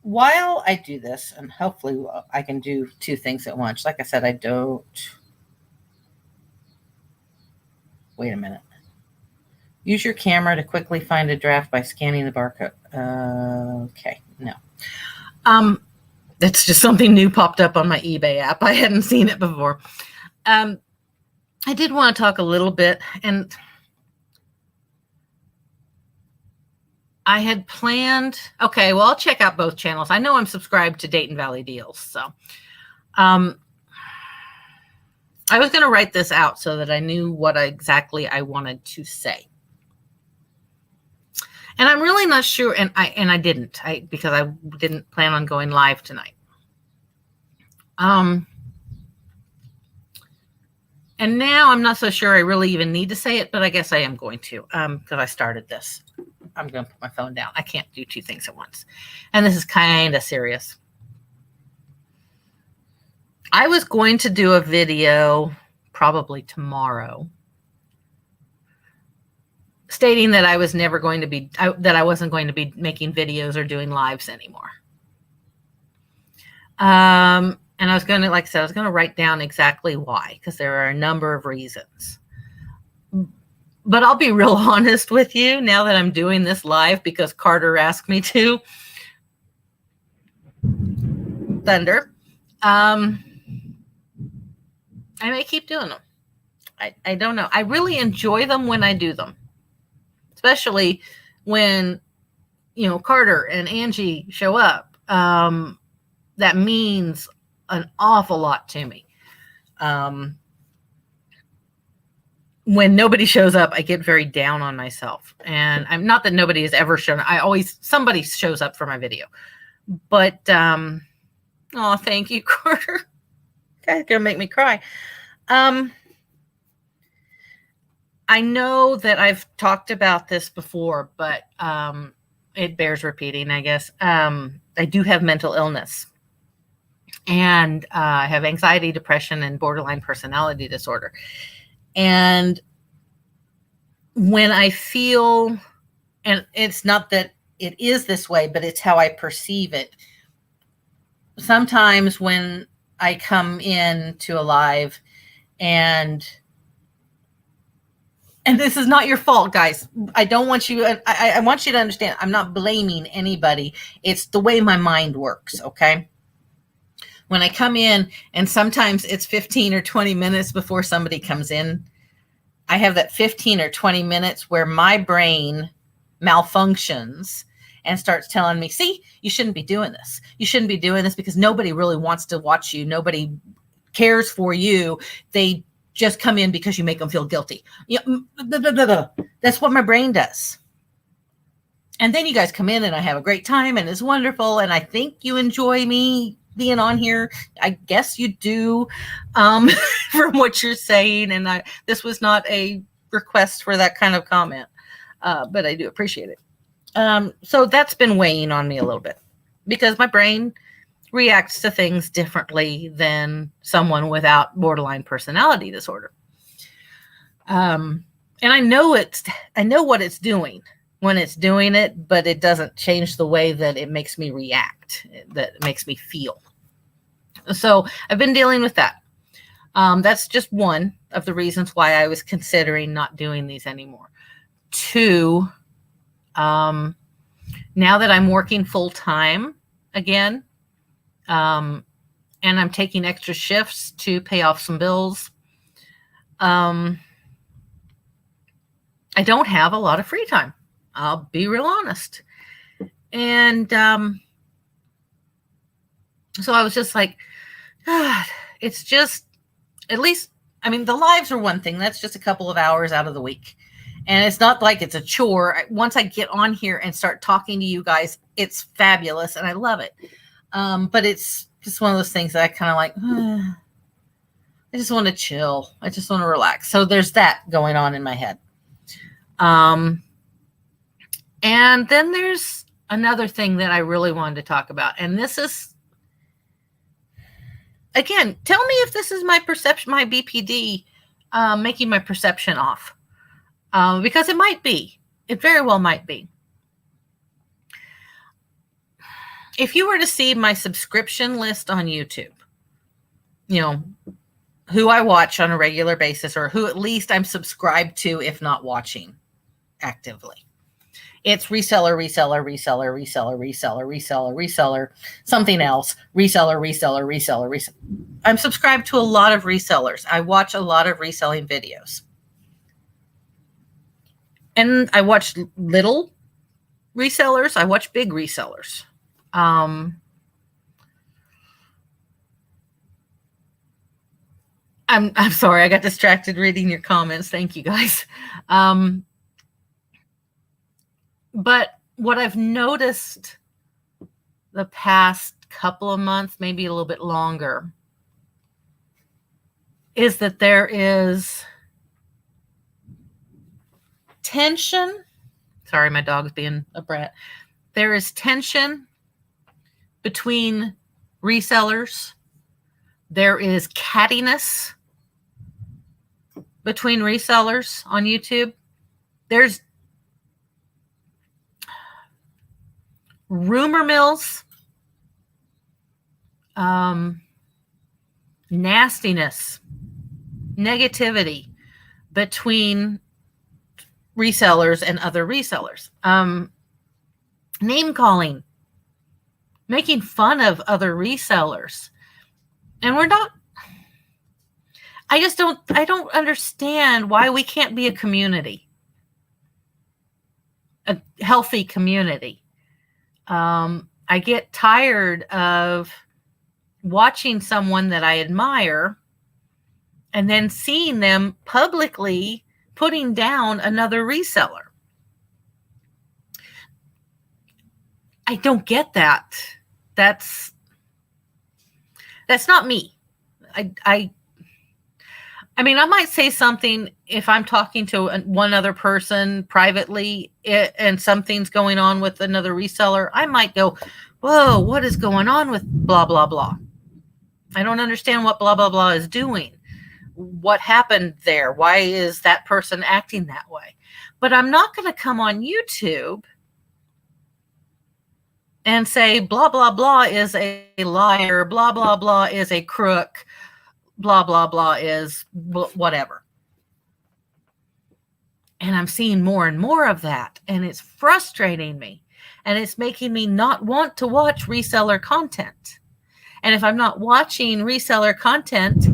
While I do this, and hopefully I can do two things at once. Like I said, I don't. Wait a minute. Use your camera to quickly find a draft by scanning the barcode. Okay, no. That's just something new popped up on my eBay app. I hadn't seen it before. I did want to talk a little bit, and I had planned, okay, well, I'll check out both channels. I know I'm subscribed to Dayton Valley Deals, so I was going to write this out so that I knew what exactly I wanted to say. And I'm really not sure, and I didn't, because I didn't plan on going live tonight. And now I'm not so sure I really even need to say it, but I guess I am going to, because I started this. I'm going to put my phone down. I can't do two things at once. And this is kind of serious. I was going to do a video probably tomorrow stating that I was never going to be, that I wasn't going to be making videos or doing lives anymore. And I was going to, like I said, I was going to write down exactly why, because there are a number of reasons. But I'll be real honest with you now that I'm doing this live because Carter asked me to. Thunder. I may keep doing them. I don't know. I really enjoy them when I do them. Especially when, Carter and Angie show up. That means an awful lot to me. When nobody shows up, I get very down on myself. And I'm not that nobody has ever shown. Somebody shows up for my video. But, thank you, Carter. That's going to make me cry. I know that I've talked about this before, but it bears repeating, I guess. I do have mental illness. And I have anxiety, depression, and borderline personality disorder. And when I feel, and it's not that it is this way, but it's how I perceive it. Sometimes when I come in to a live and this is not your fault, guys. I don't want you, I want you to understand, I'm not blaming anybody. It's the way my mind works, okay? When I come in, and sometimes it's 15 or 20 minutes before somebody comes in, I have that 15 or 20 minutes where my brain malfunctions and starts telling me, see, you shouldn't be doing this. You shouldn't be doing this because nobody really wants to watch you. Nobody cares for you. They just come in because you make them feel guilty. That's what my brain does. And then you guys come in and I have a great time and it's wonderful. And I think you enjoy me being on here. I guess you do, from what you're saying. And this was not a request for that kind of comment, but I do appreciate it. So that's been weighing on me a little bit because my brain reacts to things differently than someone without borderline personality disorder. And I know what it's doing when it's doing it, but it doesn't change the way that it makes me react, that it makes me feel. So I've been dealing with that. That's just one of the reasons why I was considering not doing these anymore. Two, now that I'm working full time again, and I'm taking extra shifts to pay off some bills, I don't have a lot of free time. I'll be real honest. And so I was just like, God, it's just, at least, I mean, the lives are one thing. That's just a couple of hours out of the week. And it's not like it's a chore. Once I get on here and start talking to you guys, it's fabulous and I love it. But it's just one of those things that I kind of like, I just want to chill. I just want to relax. So there's that going on in my head. And then there's another thing that I really wanted to talk about. And this is, again, tell me if this is my perception, my BPD, making my perception off. Because it might be. It very well might be. If you were to see my subscription list on YouTube, you know, who I watch on a regular basis, or who at least I'm subscribed to, if not watching actively. It's reseller, reseller, reseller, reseller, reseller, reseller, reseller, something else, reseller, reseller, reseller, reseller. I'm subscribed to a lot of resellers. I watch a lot of reselling videos. And I watch little resellers. I watch big resellers. I'm sorry, I got distracted reading your comments. Thank you, guys. But what I've noticed the past couple of months, maybe a little bit longer, is that there is tension. Sorry, my dog's being a brat. There is tension between resellers. There is cattiness between resellers on YouTube. There's rumor mills, nastiness, negativity between resellers and other resellers, name calling, making fun of other resellers. And we're not, I don't understand why we can't be a community, a healthy community. I get tired of watching someone that I admire and then seeing them publicly putting down another reseller. I don't get that. That's not me. I mean, I might say something if I'm talking to one other person privately and something's going on with another reseller. I might go, whoa, what is going on with blah, blah, blah? I don't understand what blah, blah, blah is doing. What happened there? Why is that person acting that way? But I'm not going to come on YouTube and say blah, blah, blah is a liar, blah, blah, blah is a crook, blah, blah, blah is whatever. And I'm seeing more and more of that. And it's frustrating me. And it's making me not want to watch reseller content. And if I'm not watching reseller content,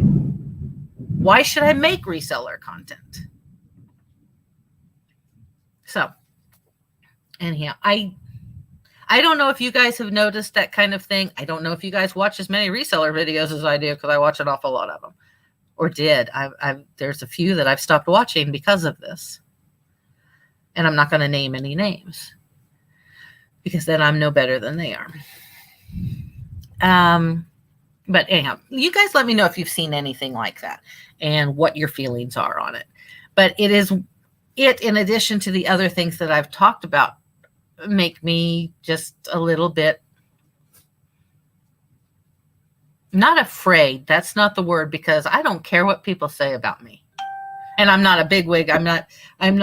why should I make reseller content? So, anyhow, I don't know if you guys have noticed that kind of thing. I don't know if you guys watch as many reseller videos as I do, because I watch an awful lot of them, or did. There's a few that I've stopped watching because of this. And I'm not going to name any names, because then I'm no better than they are. But anyhow, you guys let me know if you've seen anything like that and what your feelings are on it. But in addition to the other things that I've talked about, make me just a little bit not afraid. That's not the word, because I don't care what people say about me. And I'm not a bigwig. I'm not on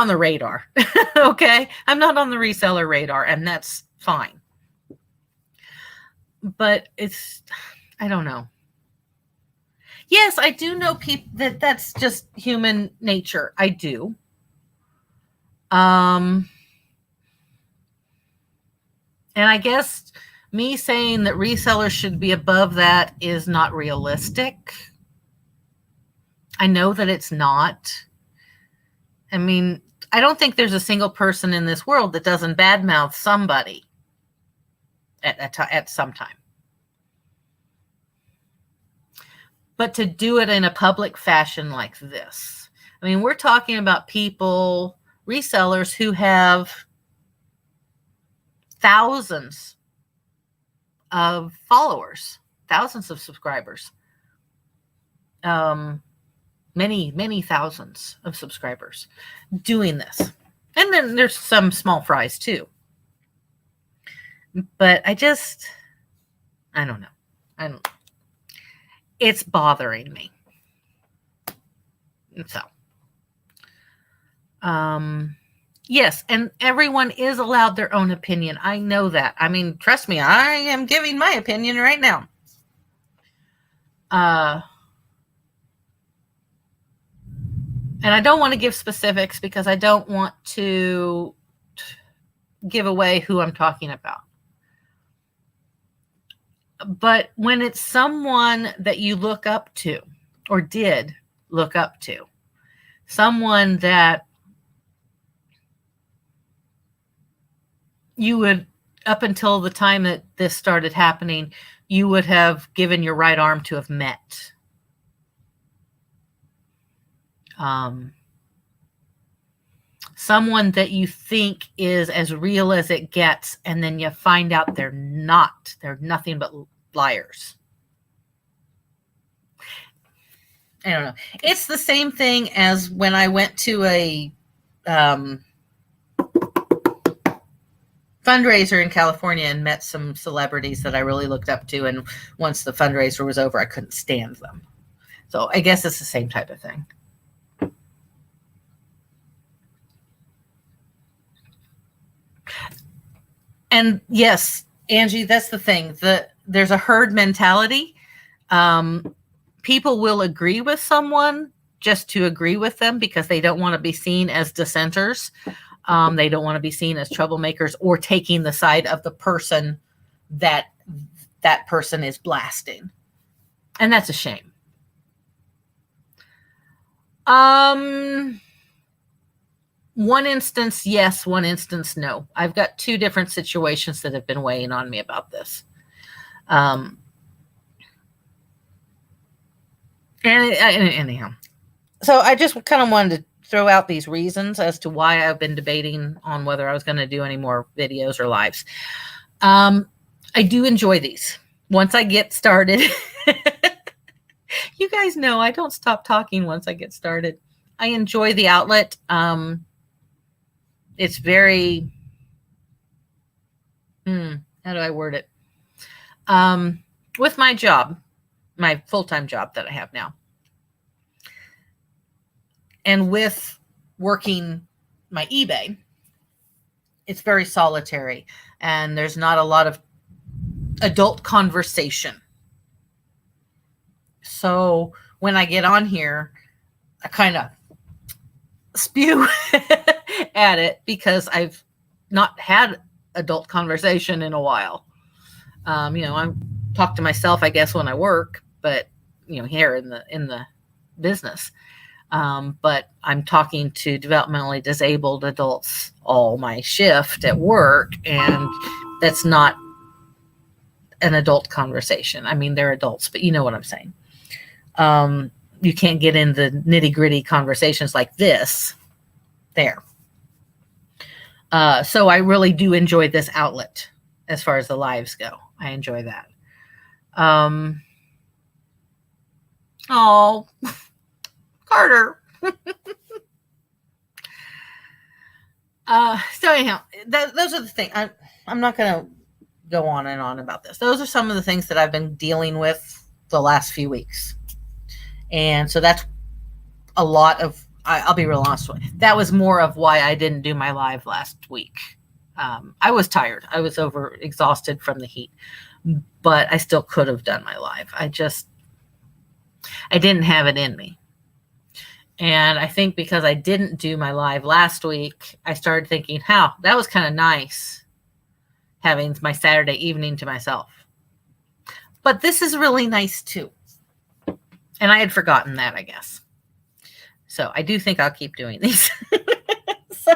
the radar. Okay. I'm not on the reseller radar, and that's fine. But I don't know. Yes, I do know people that's just human nature. I do. And I guess me saying that resellers should be above that is not realistic. I know that it's not. I mean, I don't think there's a single person in this world that doesn't badmouth somebody at some time. But to do it in a public fashion like this, I mean, we're talking about people, resellers who have thousands of followers, thousands of subscribers, many thousands of subscribers doing this. And then there's some small fries too. But I don't know. I don't, it's bothering me. So, yes, and everyone is allowed their own opinion. I know that. I mean, trust me, I am giving my opinion right now. And I don't want to give specifics because I don't want to give away who I'm talking about. But when it's someone that you look up to or did look up to, someone that you would, up until the time that this started happening, you would have given your right arm to have met. Someone that you think is as real as it gets, and then you find out they're not. They're nothing but liars. I don't know. It's the same thing as when I went to a fundraiser in California and met some celebrities that I really looked up to. And once the fundraiser was over, I couldn't stand them. So I guess it's the same type of thing. And yes, Angie, that's the thing. There's a herd mentality. People will agree with someone just to agree with them because they don't want to be seen as dissenters. They don't want to be seen as troublemakers or taking the side of the person that person is blasting. And that's a shame. One instance, yes. One instance, no. I've got two different situations that have been weighing on me about this. And anyhow, so I just kind of wanted to throw out these reasons as to why I've been debating on whether I was going to do any more videos or lives. I do enjoy these. Once I get started, you guys know I don't stop talking once I get started. I enjoy the outlet. It's very, how do I word it? With my job, my full-time job that I have now, and with working my eBay, it's very solitary and there's not a lot of adult conversation. So when I get on here, I kind of spew at it because I've not had adult conversation in a while. I talk to myself, I guess, when I work, but here in the business. But I'm talking to developmentally disabled adults all my shift at work, and that's not an adult conversation. I mean, they're adults, but you know what I'm saying. You can't get in the nitty-gritty conversations like this there. So I really do enjoy this outlet as far as the lives go. I enjoy that. Oh, Carter. So anyhow, those are the things. I'm not going to go on and on about this. Those are some of the things that I've been dealing with the last few weeks. And so that's a lot of, I'll be real honest with you. That was more of why I didn't do my live last week. I was tired. I was exhausted from the heat, but I still could have done my live. I didn't have it in me. And I think because I didn't do my live last week, I started thinking, that was kind of nice having my Saturday evening to myself. But this is really nice too. And I had forgotten that, I guess. So I do think I'll keep doing these. So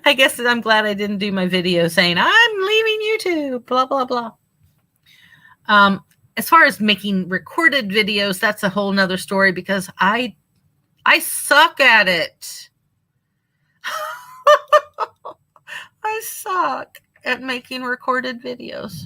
I guess I'm glad I didn't do my video saying, I'm leaving YouTube, blah, blah, blah. As far as making recorded videos, that's a whole nother story because I suck at it. I suck at making recorded videos.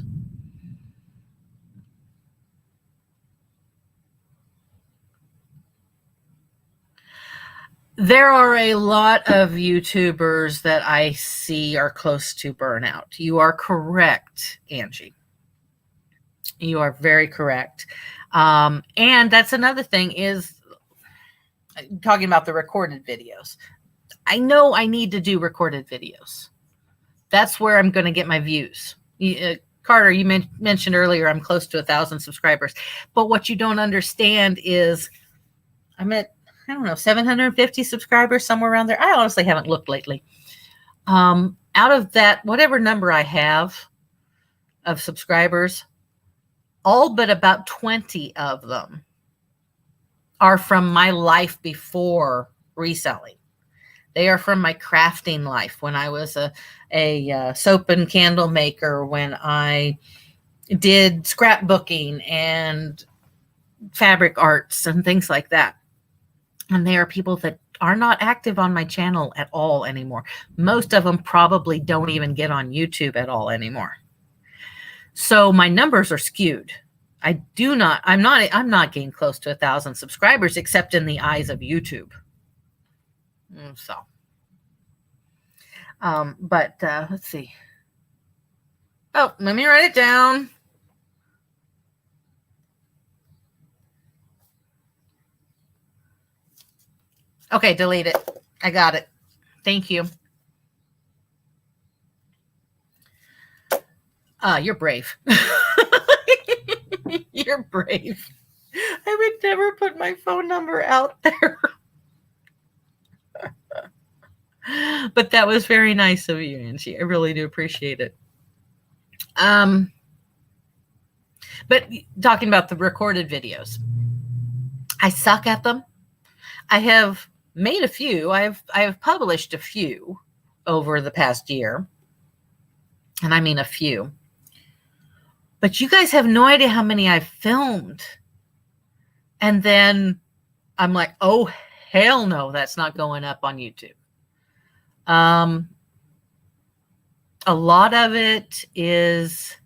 There are a lot of YouTubers that I see are close to burnout. You are correct, Angie. You are very correct. And that's another thing is talking about the recorded videos. I know I need to do recorded videos. That's where I'm going to get my views. Carter, you mentioned earlier I'm close to 1,000 subscribers. But what you don't understand is I'm at, I don't know, 750 subscribers, somewhere around there. I honestly haven't looked lately. Out of that, whatever number I have of subscribers, all but about 20 of them are from my life before reselling. They are from my crafting life when I was a soap and candle maker, when I did scrapbooking and fabric arts and things like that. And they are people that are not active on my channel at all anymore. Most of them probably don't even get on YouTube at all anymore. So my numbers are skewed. I'm not getting close to 1,000 subscribers, except in the eyes of YouTube. So, but let's see. Oh, let me write it down. Okay, delete it. I got it. Thank you. You're brave. You're brave. I would never put my phone number out there. But that was very nice of you, Angie. I really do appreciate it. But talking about the recorded videos, I suck at them. I have made a few. I have published a few over the past year. And I mean a few. But you guys have no idea how many I've filmed. And then I'm like, oh, hell no, that's not going up on YouTube. A lot of it is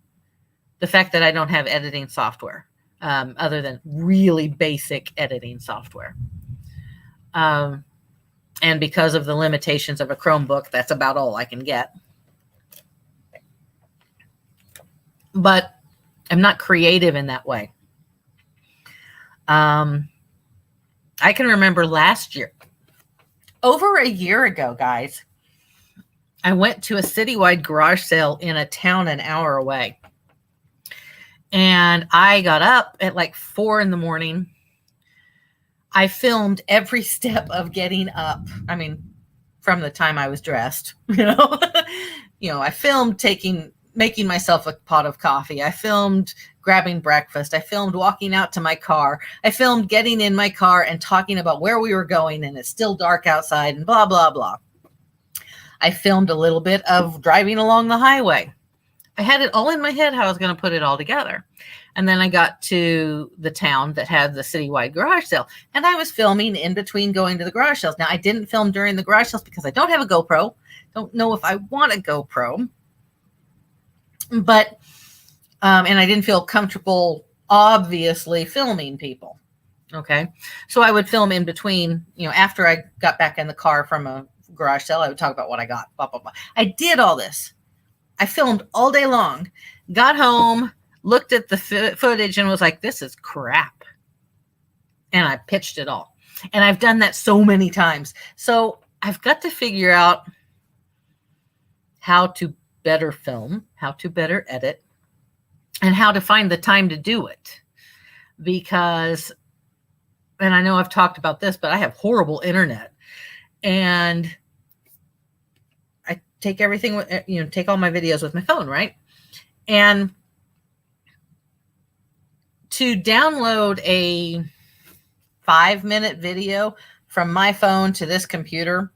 the fact that I don't have editing software, other than really basic editing software. And because of the limitations of a Chromebook, that's about all I can get. But I'm not creative in that way. I can remember last year, over a year ago, guys, I went to a citywide garage sale in a town an hour away. And I got up at like 4 a.m. I filmed every step of getting up. I mean, from the time I was dressed, I filmed making myself a pot of coffee. I filmed grabbing breakfast. I filmed walking out to my car. I filmed getting in my car and talking about where we were going, and it's still dark outside and blah, blah, blah. I filmed a little bit of driving along the highway. I had it all in my head how I was going to put it all together. And then I got to the town that had the citywide garage sale, and I was filming in between going to the garage sales. Now, I didn't film during the garage sales because I don't have a GoPro. Don't know if I want a GoPro. But, and I didn't feel comfortable, obviously, filming people. Okay. So I would film in between, after I got back in the car from a garage sale, I would talk about what I got, blah, blah, blah. I did all this. I filmed all day long, got home, looked at the footage and was like, this is crap. And I pitched it all. And I've done that so many times. So I've got to figure out how to better film, how to better edit, and how to find the time to do it. Because, and I know I've talked about this, but I have horrible internet. And I take everything, take all my videos with my phone, right? And to download a 5-minute video from my phone to this computer,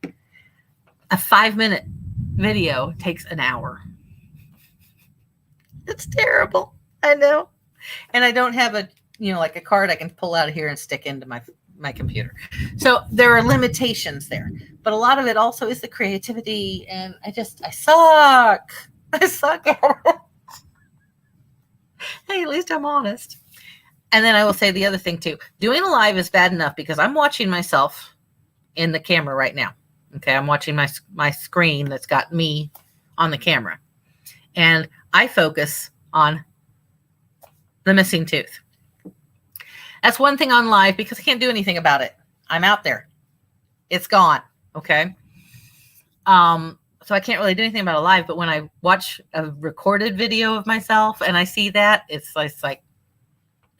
a 5-minute video takes an hour. It's terrible. I know. And I don't have a card I can pull out of here and stick into my computer. So there are limitations there. But a lot of it also is the creativity. And I suck. I suck at it. Hey, at least I'm honest. And then I will say the other thing too. Doing a live is bad enough because I'm watching myself in the camera right now. Okay, I'm watching my screen that's got me on the camera. And I focus on the missing tooth. That's one thing on live because I can't do anything about it. I'm out there. It's gone. Okay. So I can't really do anything about it live, but when I watch a recorded video of myself and I see that, it's like,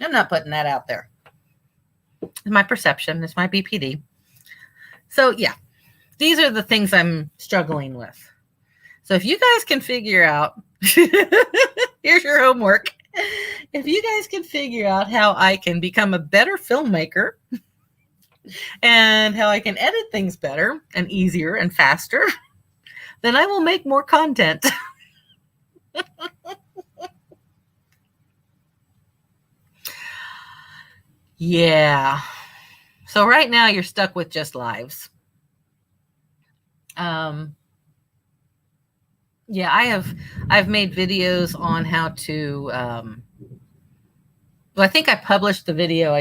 I'm not putting that out there. It's my perception. It's my BPD. So yeah, these are the things I'm struggling with. So if you guys can figure out, here's your homework. If you guys can figure out how I can become a better filmmaker and how I can edit things better and easier and faster, then I will make more content. Yeah. So right now you're stuck with just lives. Yeah, I've made videos on how to, well, I think I published the video.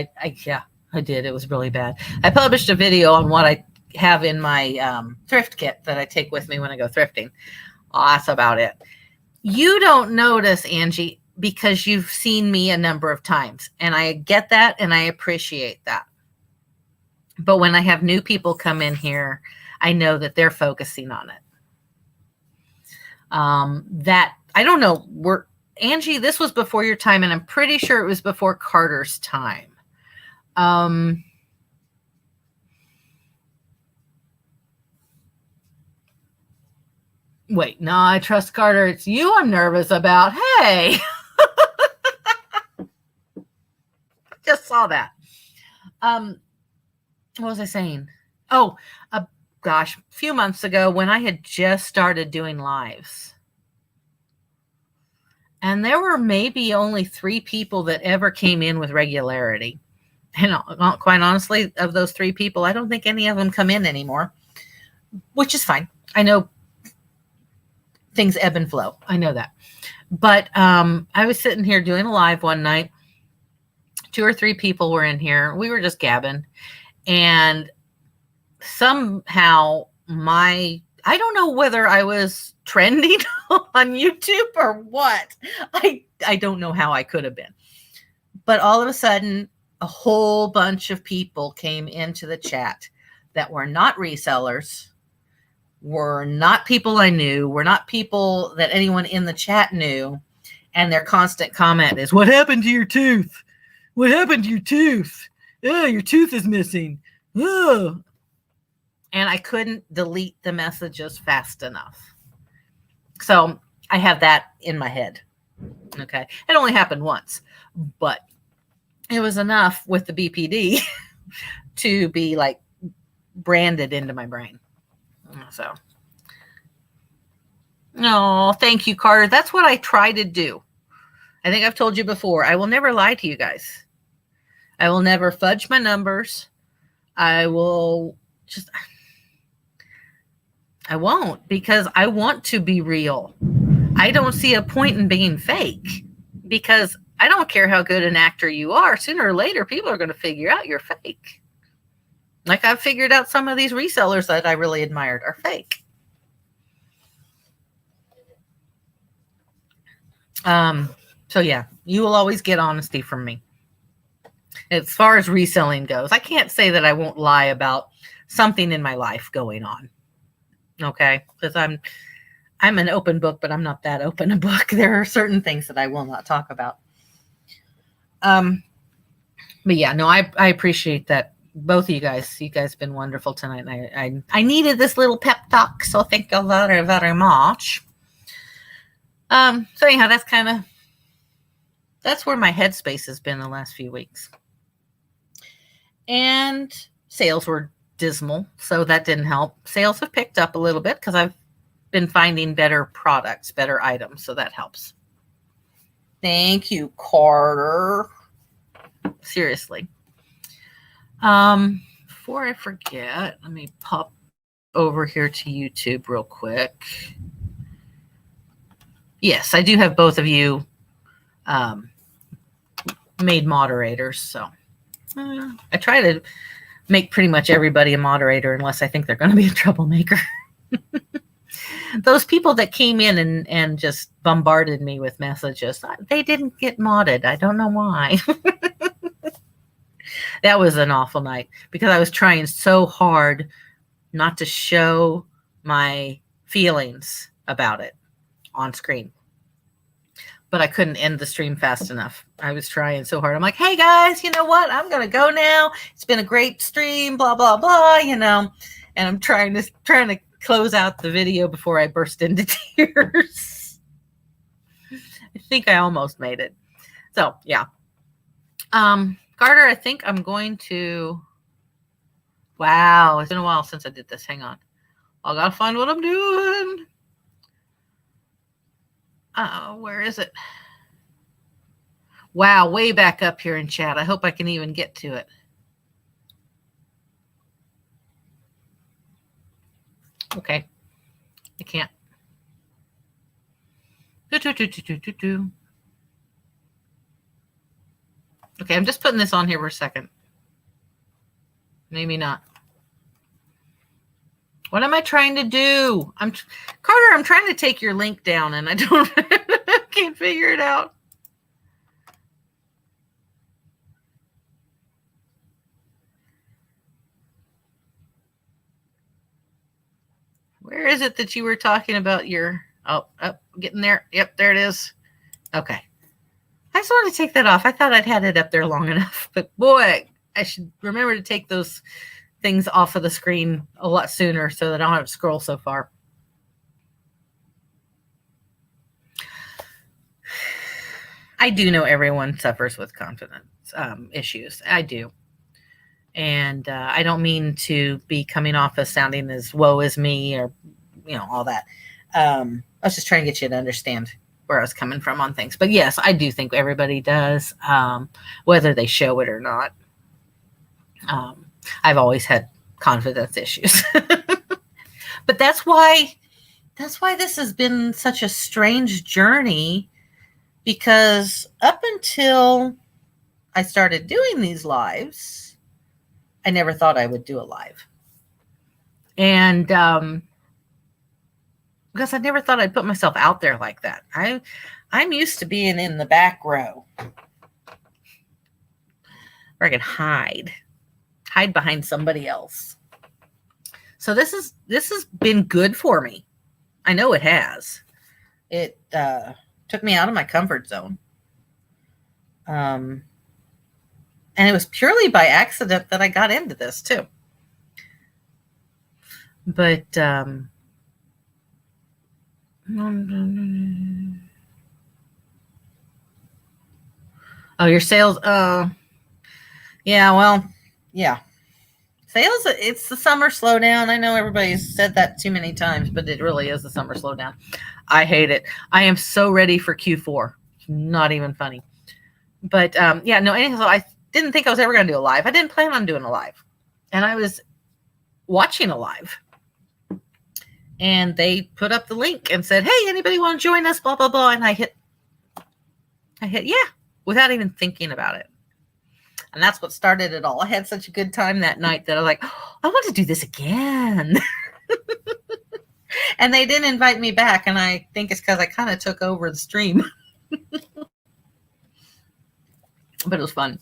Yeah, I did. It was really bad. I published a video on what I have in my thrift kit that I take with me when I go thrifting. Oh, that's about it. You don't notice, Angie, because you've seen me a number of times, and I get that and I appreciate that. But when I have new people come in here, I know that they're focusing on it. That I don't know. Angie, this was before your time, and I'm pretty sure it was before Carter's time. Wait, no, I trust Carter. It's you I'm nervous about. Hey, just saw that. What was I saying? Oh, gosh, a few months ago when I had just started doing lives. And there were maybe only 3 people that ever came in with regularity. And quite honestly, of those 3 people, I don't think any of them come in anymore, which is fine. I know things ebb and flow. I know that. But I was sitting here doing a live one night. 2 or 3 people were in here. We were just gabbing. And somehow I don't know whether I was trending on YouTube or what. I don't know how I could have been. But all of a sudden, a whole bunch of people came into the chat that were not resellers, were not people I knew, were not people that anyone in the chat knew. And their constant comment is, "What happened to your tooth? What happened to your tooth? Oh, your tooth is missing. Oh." And I couldn't delete the messages fast enough. So I have that in my head. Okay. It only happened once, but it was enough with the BPD to be like branded into my brain. So, no, thank you, Carter. That's what I try to do. I think I've told you before, I will never lie to you guys. I will never fudge my numbers. I won't, because I want to be real. I don't see a point in being fake because I don't care how good an actor you are. Sooner or later, people are going to figure out you're fake. Like I've figured out some of these resellers that I really admired are fake. So yeah, you will always get honesty from me. As far as reselling goes, I can't say that I won't lie about something in my life going on. Okay, because I'm an open book, but I'm not that open a book. There are certain things that I will not talk about. But yeah, no, I appreciate that. Both of you guys have been wonderful tonight. And I needed this little pep talk, so thank you very, very much. So anyhow, that's where my headspace has been the last few weeks. And sales were dismal, so that didn't help. Sales have picked up a little bit because I've been finding better products, better items, so that helps. Thank you, Carter. Seriously. Before I forget, let me pop over here to YouTube real quick. Yes, I do have both of you made moderators, so I try to make pretty much everybody a moderator unless I think they're going to be a troublemaker. Those people that came in and just bombarded me with messages, they didn't get modded. I don't know why. That was an awful night because I was trying so hard not to show my feelings about it on screen. But I couldn't end the stream fast enough. I was trying so hard. I'm like, hey guys, you know what? I'm going to go now. It's been a great stream, blah, blah, blah, and I'm trying to close out the video before I burst into tears. I think I almost made it. So, yeah. Carter, I think I'm going to, wow, it's been a while since I did this. Hang on. I got to find what I'm doing. Where is it? Wow, way back up here in chat. I hope I can even get to it. Okay. I can't. Okay, I'm just putting this on here for a second. Maybe not. What am I trying to do? Carter, I'm trying to take your link down and I don't can't figure it out. Where is it that you were talking about your getting there? Yep, there it is. Okay. I just wanted to take that off. I thought I'd had it up there long enough, but boy, I should remember to take those things off of the screen a lot sooner so that I don't have to scroll so far. I do know everyone suffers with confidence issues. I do. And I don't mean to be coming off as sounding as woe is me or, all that. I was just trying to get you to understand where I was coming from on things. But yes, I do think everybody does, whether they show it or not. I've always had confidence issues. But that's why this has been such a strange journey, because up until I started doing these lives, I never thought I would do a live. And because I never thought I'd put myself out there like that. I'm used to being in the back row where I can hide behind somebody else. So this has been good for me. I know it has. It took me out of my comfort zone. And it was purely by accident that I got into this too. But your sales. Yeah, well, yeah. Sales, it's the summer slowdown. I know everybody's said that too many times, but it really is the summer slowdown. I hate it. I am so ready for Q4. Not even funny. But yeah, no, anyhow, I didn't think I was ever going to do a live. I didn't plan on doing a live. And I was watching a live. And they put up the link and said, hey, anybody want to join us? Blah, blah, blah. And I hit yeah, without even thinking about it. And that's what started it all. I had such a good time that night that I was like, oh, I want to do this again. And they didn't invite me back. And I think it's because I kind of took over the stream. But it was fun.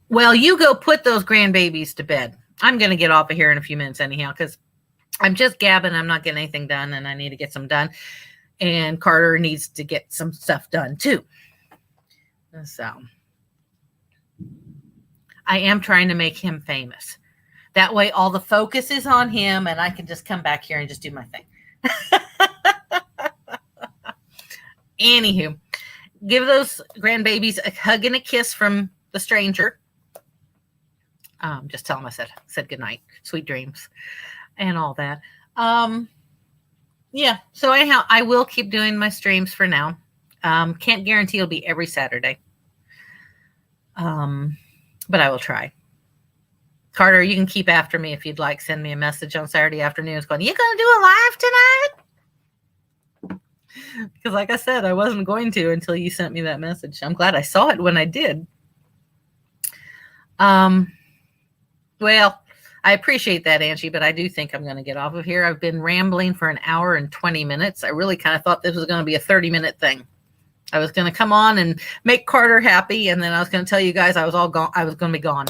Well, you go put those grandbabies to bed. I'm going to get off of here in a few minutes anyhow, because I'm just gabbing. I'm not getting anything done, and I need to get some done. And Carter needs to get some stuff done too. So I am trying to make him famous. That way all the focus is on him and I can just come back here and just do my thing. Anywho, give those grandbabies a hug and a kiss from the stranger. Just tell them I said goodnight, sweet dreams, and all that. Yeah, so anyhow, I will keep doing my streams for now. Can't guarantee it'll be every Saturday. But I will try. Carter, you can keep after me if you'd like. Send me a message on Saturday afternoons going, you going to do a live tonight? Because like I said, I wasn't going to until you sent me that message. I'm glad I saw it when I did. Well, I appreciate that, Angie, but I do think I'm going to get off of here. I've been rambling for an hour and 20 minutes. I really kind of thought this was going to be a 30-minute thing. I was going to come on and make Carter happy, and then I was going to tell you guys I was all gone. I was going to be gone.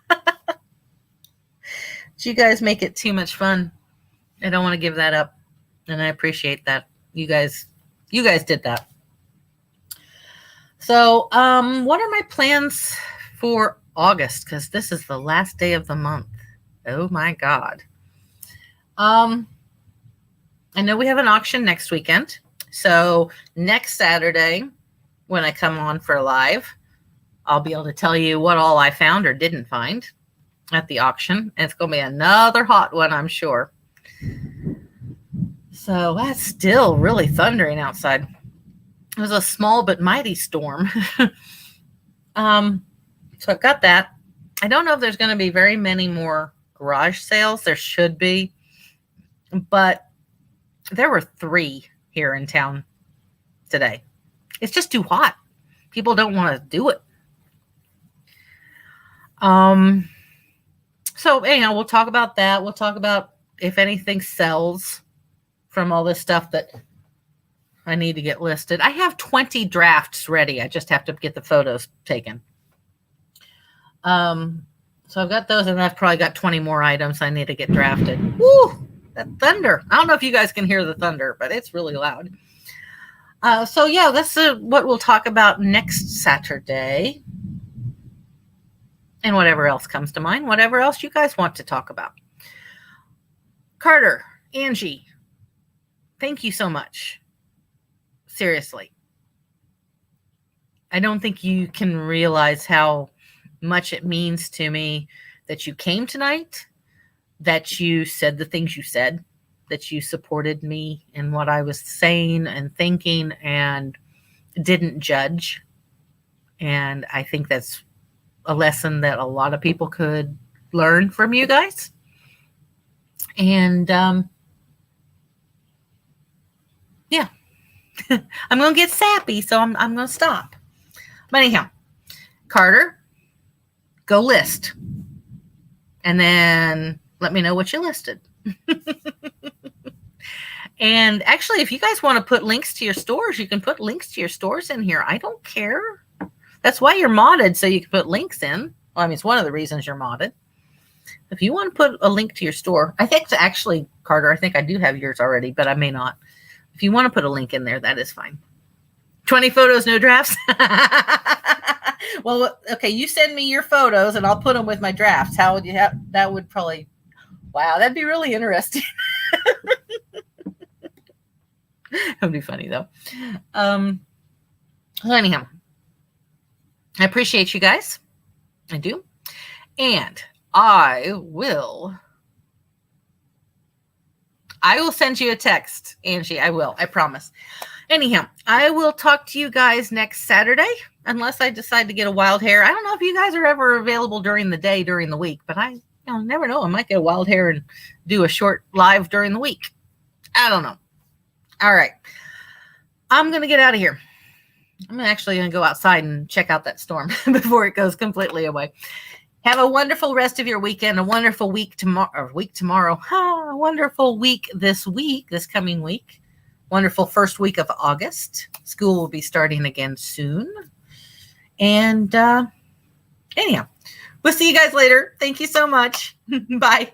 But you guys make it too much fun. I don't want to give that up, and I appreciate that. You guys did that. So, what are my plans for August? Because this is the last day of the month. Oh my God. I know we have an auction next weekend. So next Saturday, when I come on for live, I'll be able to tell you what all I found or didn't find at the auction. And it's going to be another hot one, I'm sure. So that's still really thundering outside. It was a small but mighty storm. So I've got that. I don't know if there's going to be very many more garage sales. There should be. But there were 3 here in town today. It's just too hot. People don't want to do it. So anyhow, we'll talk about that. We'll talk about if anything sells from all this stuff that I need to get listed. I have 20 drafts ready. I just have to get the photos taken. So I've got those, and I've probably got 20 more items I need to get drafted. Woo! That thunder. I don't know if you guys can hear the thunder, but it's really loud. So yeah, that's what we'll talk about next Saturday. And whatever else comes to mind, whatever else you guys want to talk about. Carter, Angie, thank you so much. Seriously. I don't think you can realize how much it means to me that you came tonight, that you said the things you said, that you supported me in what I was saying and thinking and didn't judge. And I think that's a lesson that a lot of people could learn from you guys. And yeah, I'm going to get sappy, so I'm going to stop. But anyhow, Carter, go list. And then let me know what you listed. And actually, if you guys want to put links to your stores, you can put links to your stores in here. I don't care. That's why you're modded, so you can put links in. Well, I mean, it's one of the reasons you're modded. If you want to put a link to your store, I think actually, Carter, I think I do have yours already, but I may not. If you want to put a link in there, that is fine. 20 photos, no drafts. Well, okay, you send me your photos and I'll put them with my drafts. How would you have that? Would probably, wow, that'd be really interesting. That'd be funny though. So anyhow, I appreciate you guys. I do. And I will send you a text, Angie. I will. I promise. Anyhow, I will talk to you guys next Saturday, unless I decide to get a wild hair. I don't know if you guys are ever available during the day, during the week, but I never know. I might get a wild hair and do a short live during the week. I don't know. All right. I'm going to get out of here. I'm actually going to go outside and check out that storm before it goes completely away. Have a wonderful rest of your weekend, a wonderful week tomorrow, a wonderful week this coming week. Wonderful first week of August. School will be starting again soon. And anyhow, we'll see you guys later. Thank you so much. Bye.